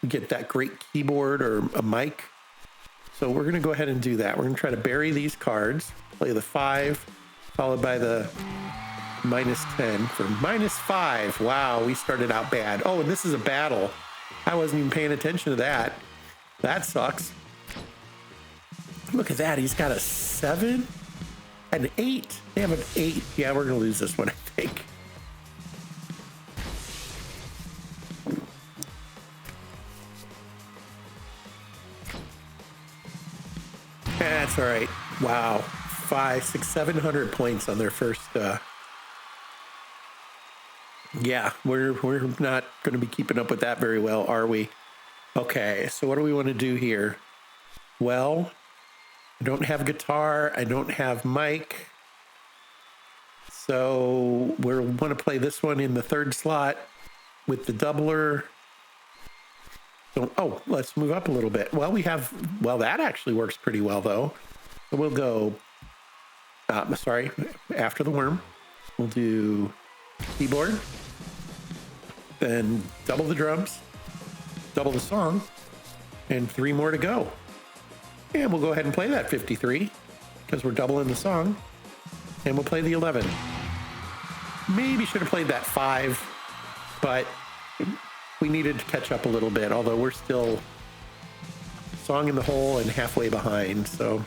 We get that great keyboard or a mic. So we're going to go ahead and do that. We're going to try to bury these cards. Play the 5, followed by the -10 for -5. Wow, we started out bad. Oh, and this is a battle. I wasn't even paying attention to that. That sucks. Look at that. He's got a 7. An 8. They have an 8. Yeah, we're going to lose this one, I think. That's all right. Wow. 500, 600, 700 points on their first. Yeah, we're not going to be keeping up with that very well, are we? Okay, so what do we want to do here? Well, I don't have guitar. I don't have mic. So we want to play this one in the third slot with the doubler. So, oh, let's move up a little bit. Well, that actually works pretty well, though. So we'll go, after the worm, we'll do keyboard, then double the drums, double the song, and 3 more to go. And we'll go ahead and play that 53 because we're doubling the song, and we'll play the 11. Maybe should have played that 5, but we needed to catch up a little bit, although we're still song in the hole and halfway behind, so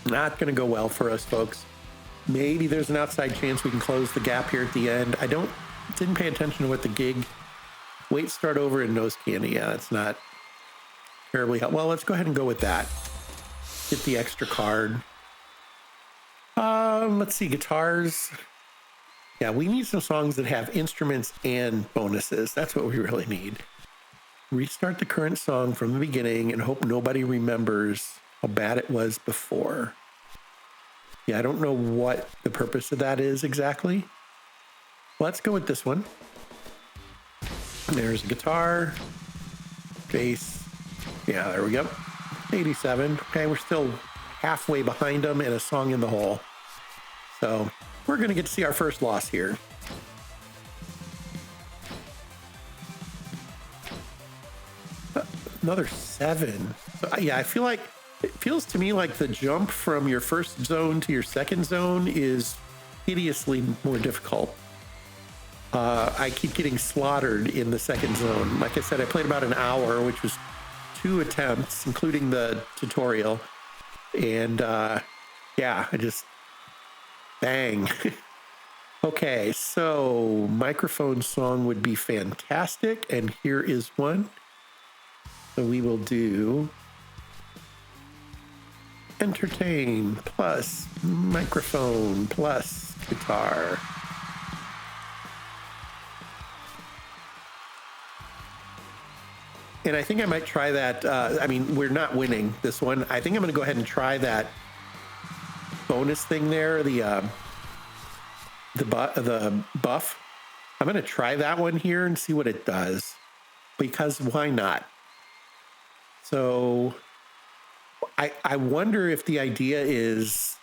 not going to go well for us, folks. Maybe there's an outside chance we can close the gap here at the end. Didn't pay attention to what the gig. Wait, start over in nose candy. Yeah, it's not terribly helpful. Well, let's go ahead and go with that. Get the extra card. Let's see, guitars. Yeah, we need some songs that have instruments and bonuses. That's what we really need. Restart the current song from the beginning and hope nobody remembers how bad it was before. Yeah, I don't know what the purpose of that is exactly. Let's go with this one. There's a guitar, bass. Yeah, there we go. 87. Okay, we're still halfway behind them and a song in the hole. So we're going to get to see our first loss here. Another 7. So, yeah, it feels to me like the jump from your first zone to your second zone is hideously more difficult. I keep getting slaughtered in the second zone. Like I said, I played about an hour, which was 2 attempts, including the tutorial. And yeah, I just bang. Okay, so microphone song would be fantastic. And here is one. So we will do entertain plus microphone plus guitar. And I think I might try that. I mean, we're not winning this one. I think I'm going to go ahead and try that bonus thing there, the buff. I'm going to try that one here and see what it does, because why not? So I wonder if the idea is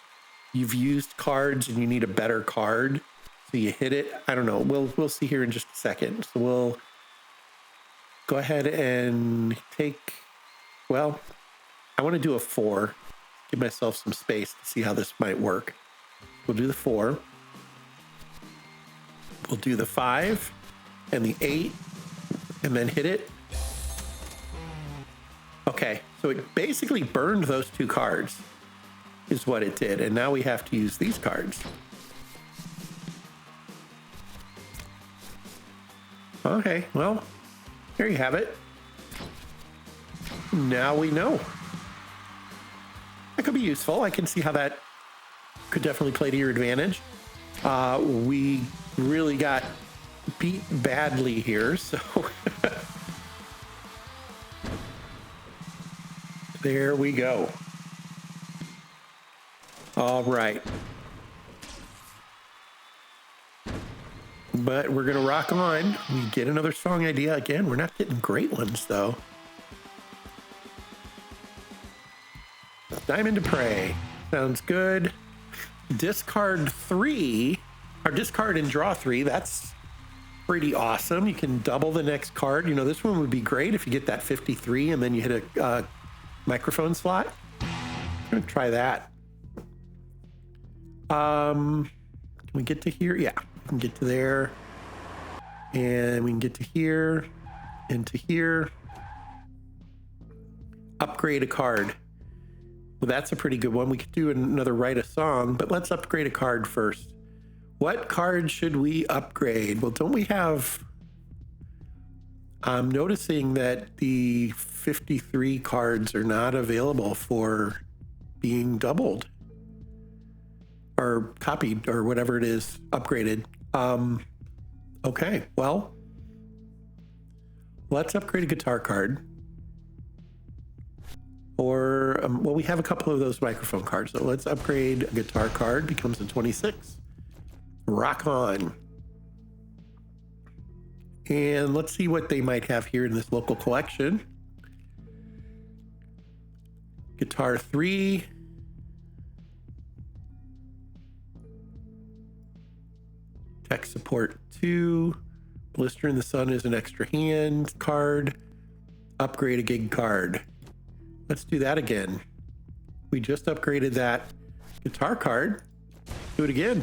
you've used cards and you need a better card, so you hit it. I don't know. We'll see here in just a second. So we'll go ahead and take, well, I want to do a 4. Give myself some space to see how this might work. We'll do the 4. We'll do the 5 and the 8 and then hit it. Okay, so it basically burned those 2 cards is what it did. And now we have to use these cards. Okay, well, there you have it. Now we know. That could be useful. I can see how that could definitely play to your advantage. We really got beat badly here, so there we go. All right. But we're going to rock on. We get another song idea. Again, we're not getting great ones, though. Diamond to Prey. Sounds good. Discard 3, or discard and draw 3. That's pretty awesome. You can double the next card. You know, this one would be great if you get that 53 and then you hit a microphone slot. I'm going to try that. Can we get to here? Yeah, we can get to there. And we can get to here and to here. Upgrade a card. Well, that's a pretty good one. We could do another write a song, but let's upgrade a card first. What card should we upgrade? Well, don't we have... I'm noticing that the 53 cards are not available for being doubled or copied or whatever it is, upgraded. Okay, well, let's upgrade a guitar card. Or, well, we have a couple of those microphone cards. So let's upgrade a guitar card, becomes a 26. Rock on. And let's see what they might have here in this local collection. Guitar 3. Tech support 2. Blister in the Sun is an extra hand card. Upgrade a gig card. Let's do that again. We just upgraded that guitar card. Do it again.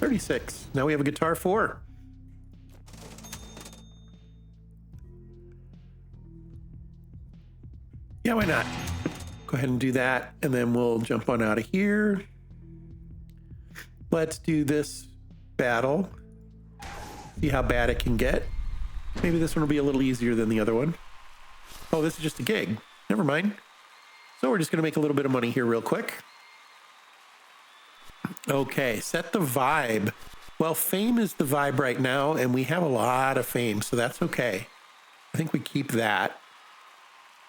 36. Now we have a guitar 4. Yeah, why not? Go ahead and do that, and then we'll jump on out of here. Let's do this battle. See how bad it can get. Maybe this one will be a little easier than the other one. Oh, this is just a gig. Never mind. So we're just going to make a little bit of money here real quick. Okay, set the vibe. Well, fame is the vibe right now, and we have a lot of fame, so that's okay. I think we keep that.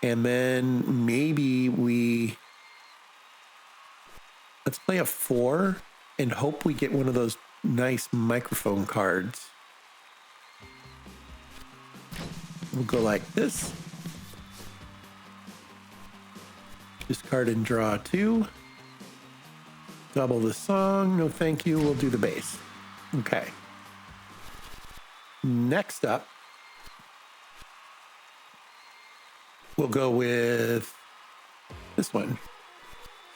And then maybe let's play a 4 and hope we get one of those nice microphone cards. We'll go like this. Discard and draw 2. Double the song. No, thank you. We'll do the bass. Okay. Next up, we'll go with this one.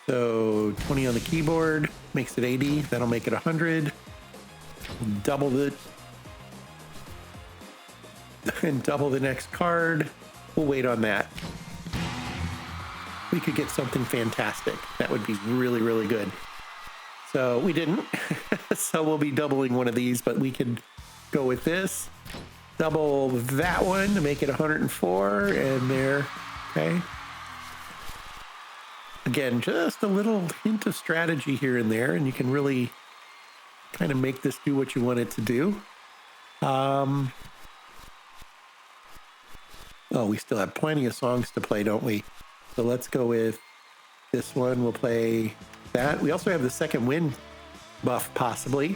So 20 on the keyboard makes it 80. That'll make it 100. Double it. And double the next card. We'll wait on that. We could get something fantastic. That would be really, really good. So we didn't. So we'll be doubling one of these, but we can go with this. Double that one to make it 104, and there. Okay. Again, just a little hint of strategy here and there, and you can really kind of make this do what you want it to do. Oh, we still have plenty of songs to play, don't we? So let's go with this one. We'll play that. We also have the second wind buff, possibly.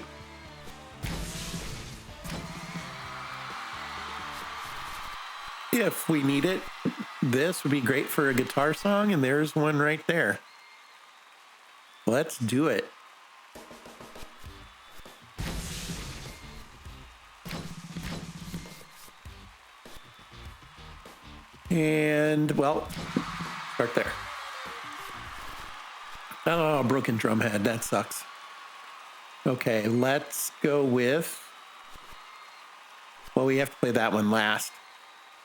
If we need it, this would be great for a guitar song, and there's one right there. Let's do it. And, well, start there. Oh, broken drum head. That sucks. Okay, let's go with... Well, we have to play that one last,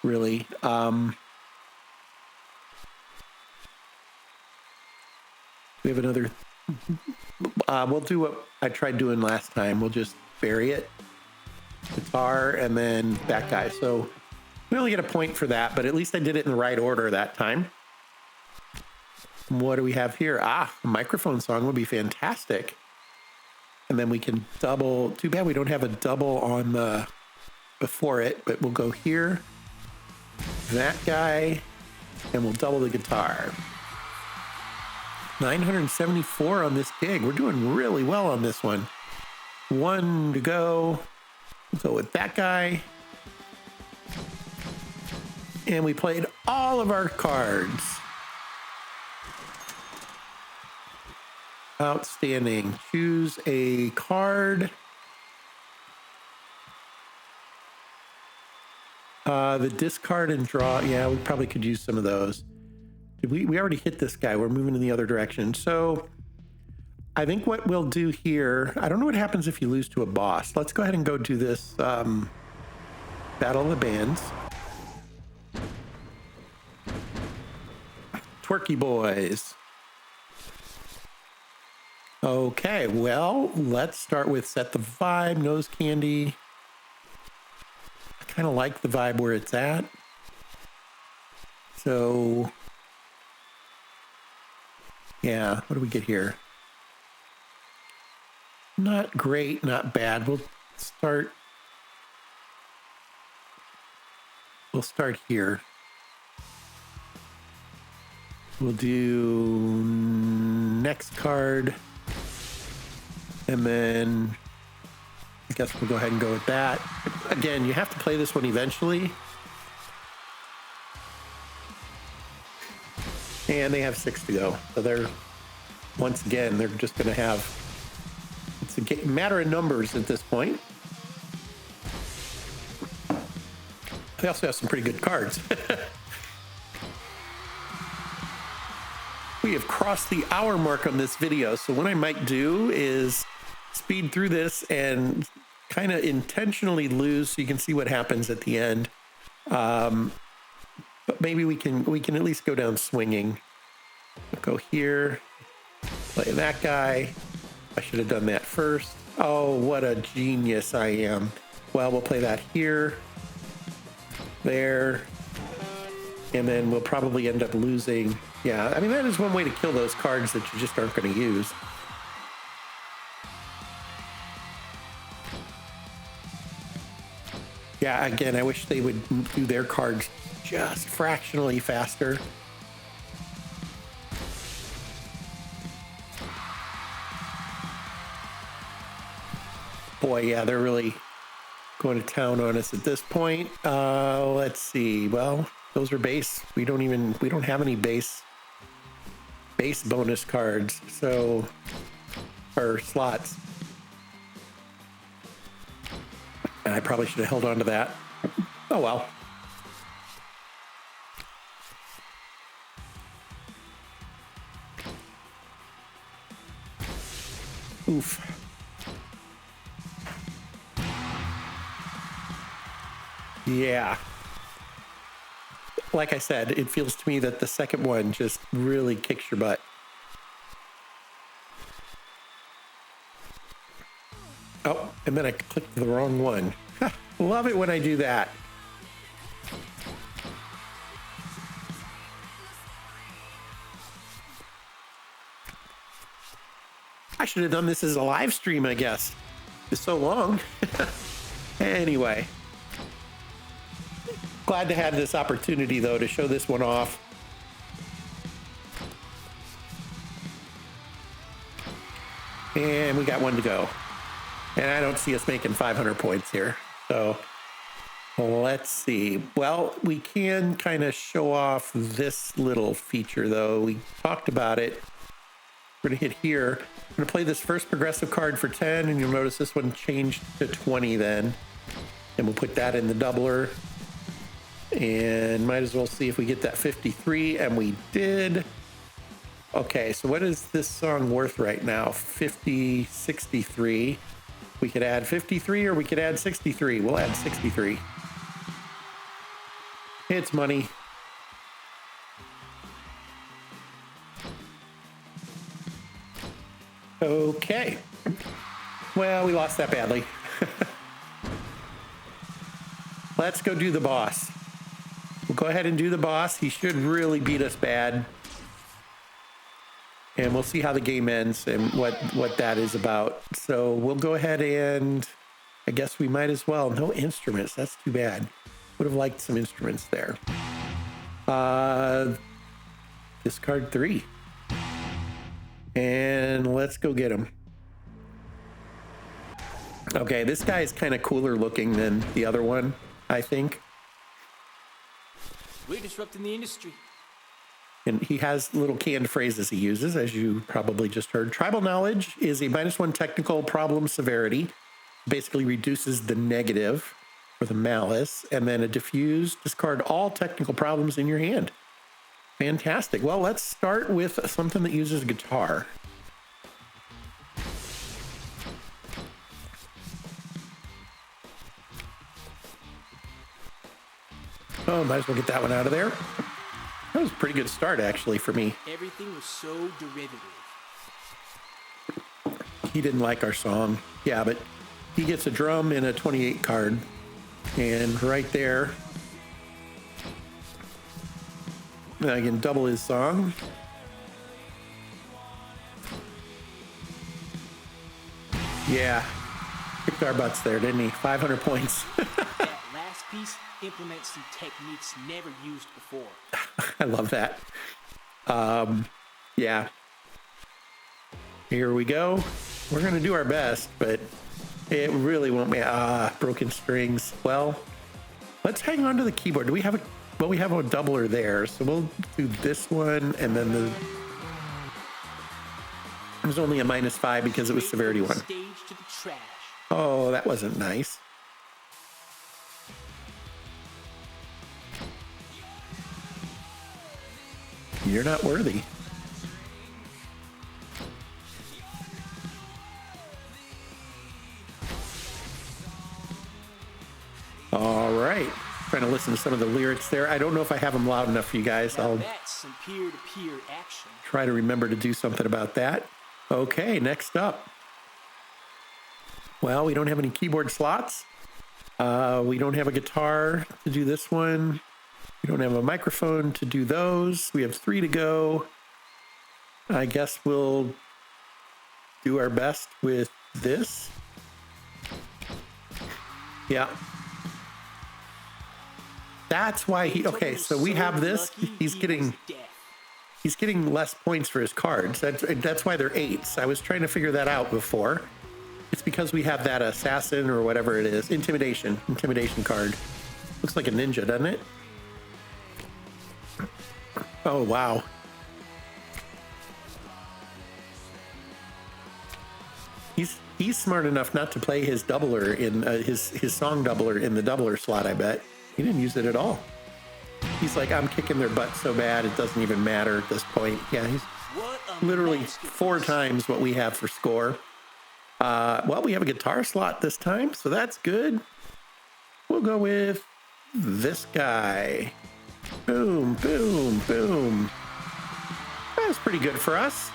really. We have another... we'll do what I tried doing last time. We'll just bury it. Guitar, and then that guy. So we only get a point for that, but at least I did it in the right order that time. What do we have here? A microphone song would be fantastic. And then we can double. Too bad we don't have a double on the before it, but we'll go here. That guy, and we'll double the guitar. 974 on this gig. We're doing really well on this one. 1 to go. We'll go with that guy. And we played all of our cards. Outstanding. Choose a card. The discard and draw. Yeah, we probably could use some of those. We already hit this guy. We're moving in the other direction. So I think what we'll do here, I don't know what happens if you lose to a boss. Let's go ahead and go do this Battle of the Bands. Twerky Boys. Okay, well, let's start with set the vibe, nose candy. I kind of like the vibe where it's at. So, yeah, what do we get here? Not great, not bad. We'll start here. We'll do next card. And then I guess we'll go ahead and go with that. Again, you have to play this one eventually. And they have 6 to go. So they're, once again, they're just going to have, it's a matter of numbers at this point. They also have some pretty good cards. We have crossed the hour mark on this video. So what I might do is speed through this and kind of intentionally lose so you can see what happens at the end. But maybe we can at least go down swinging. We'll go here, play that guy. I should have done that first. Oh, what a genius I am. Well, we'll play that here, there, and then we'll probably end up losing. Yeah, I mean, that is one way to kill those cards that you just aren't going to use. Yeah, again, I wish they would do their cards just fractionally faster. Boy, yeah, they're really going to town on us at this point. Let's see. Well, those are base. We don't have any base bonus cards, so, or slots. And I probably should have held on to that. Oh well. Oof. Yeah. Like I said, it feels to me that the second one just really kicks your butt. Oh, and then I clicked the wrong one. Love it when I do that. I should have done this as a live stream, I guess. It's so long. Anyway. Glad to have this opportunity, though, to show this one off. And we got one to go. And I don't see us making 500 points here. So let's see. Well, we can kind of show off this little feature, though. We talked about it. We're going to hit here. I'm going to play this first progressive card for 10, and you'll notice this one changed to 20 then. And we'll put that in the doubler. And might as well see if we get that 53, and we did. Okay, so what is this song worth right now? 50, 63. We could add 53 or we could add 63. We'll add 63. It's money. Okay. Well, we lost that badly. Let's go do the boss. We'll go ahead and do the boss. He should really beat us bad. And we'll see how the game ends and what that is about. So we'll go ahead and I guess we might as well. No instruments. That's too bad. Would have liked some instruments there. Discard 3. And let's go get him. Okay, this guy is kind of cooler looking than the other one, I think. We're disrupting the industry. And he has little canned phrases he uses, as you probably just heard. Tribal Knowledge is a -1 technical problem severity. Basically reduces the negative for the malice. And then a diffuse, discard all technical problems in your hand. Fantastic. Well, let's start with something that uses guitar. Oh, might as well get that one out of there. That was a pretty good start, actually, for me. Everything was so derivative. He didn't like our song. Yeah, but he gets a drum and a 28 card. And right there, I can double his song. Yeah, kicked our butts there, didn't he? 500 points. That last piece implements some techniques never used before. I love that. Yeah. Here we go. We're going to do our best, but it really won't be. Broken strings. Well, let's hang on to the keyboard. Do we have a... Well, we have a doubler there, so we'll do this one, and then the... It was only a -5 because it was severity 1. Stage to the trash. Oh, that wasn't nice. You're not worthy. All right. Trying to listen to some of the lyrics there. I don't know if I have them loud enough for you guys. Now I'll that's some peer-to-peer action. try to remember to do something about that. Okay, next up. Well, we don't have any keyboard slots. We don't have a guitar to do this one. We don't have a microphone to do those. We have 3 to go. I guess we'll do our best with this. Yeah. That's why he... Okay, so we have this. He's getting less points for his cards. That's why they're 8s. I was trying to figure that out before. It's because we have that assassin or whatever it is. Intimidation card. Looks like a ninja, doesn't it? Oh, wow. He's smart enough not to play his doubler in his song doubler in the doubler slot, I bet. He didn't use it at all. He's like, I'm kicking their butt so bad it doesn't even matter at this point. Yeah, he's literally 4 times what we have for score. Well, we have a guitar slot this time, so that's good. We'll go with this guy. Boom, boom, boom. That was pretty good for us.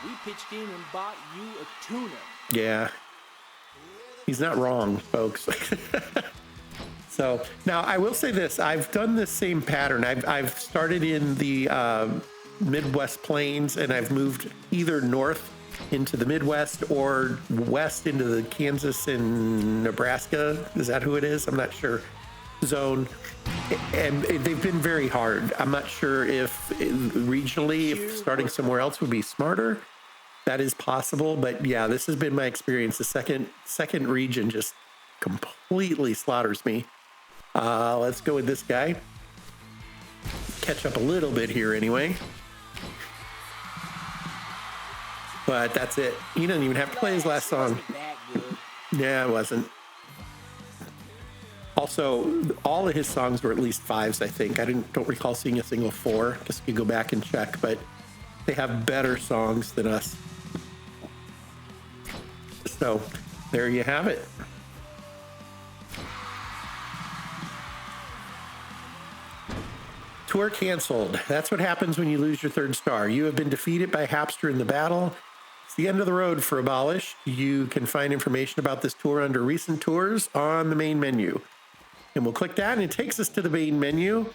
We pitched in and bought you a tuna. Yeah. He's not wrong, folks. So now I will say this. I've done this same pattern. I've started in the Midwest Plains, and I've moved either north into the Midwest or west into the Kansas and Nebraska. Is that who it is? I'm not sure. Zone. And they've been very hard. I'm not sure if regionally, if starting somewhere else would be smarter. That is possible, but yeah, this has been my experience. The second region just completely slaughters me. Let's go with this guy. Catch up a little bit here anyway. But that's it. He doesn't even have to play his last song. Yeah, it wasn't. Also, all of his songs were at least 5s, I think. I don't recall seeing a single 4. Just could go back and check, but they have better songs than us. So, there you have it. Tour canceled. That's what happens when you lose your 3rd star. You have been defeated by Hapster in the battle. It's the end of the road for Abolish. You can find information about this tour under recent tours on the main menu. And we'll click that and it takes us to the main menu.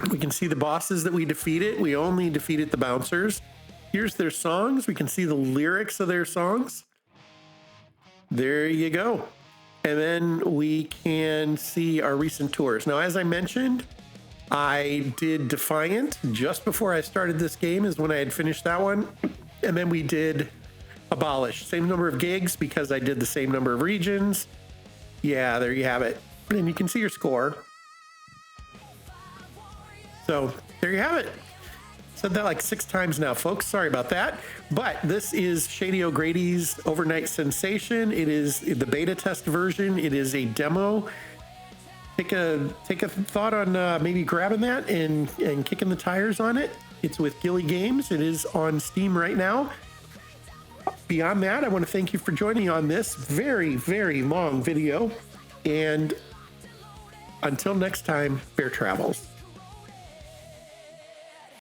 We can see the bosses that we defeated. We only defeated the bouncers. Here's their songs. We can see the lyrics of their songs. There you go. And then we can see our recent tours. Now, as I mentioned, I did Defiant just before I started this game is when I had finished that one. And then we did Abolish. Same number of gigs because I did the same number of regions. Yeah, there you have it. And you can see your score. So there you have it. Said that like 6 times now, folks. Sorry about that. But this is Shady O'Grady's Overnight Sensation. It is the beta test version. It is a demo. Take a thought on maybe grabbing that and kicking the tires on it. It's with Gilly Games. It is on Steam right now. Beyond that, I want to thank you for joining on this very, very long video. And until next time, fair travels.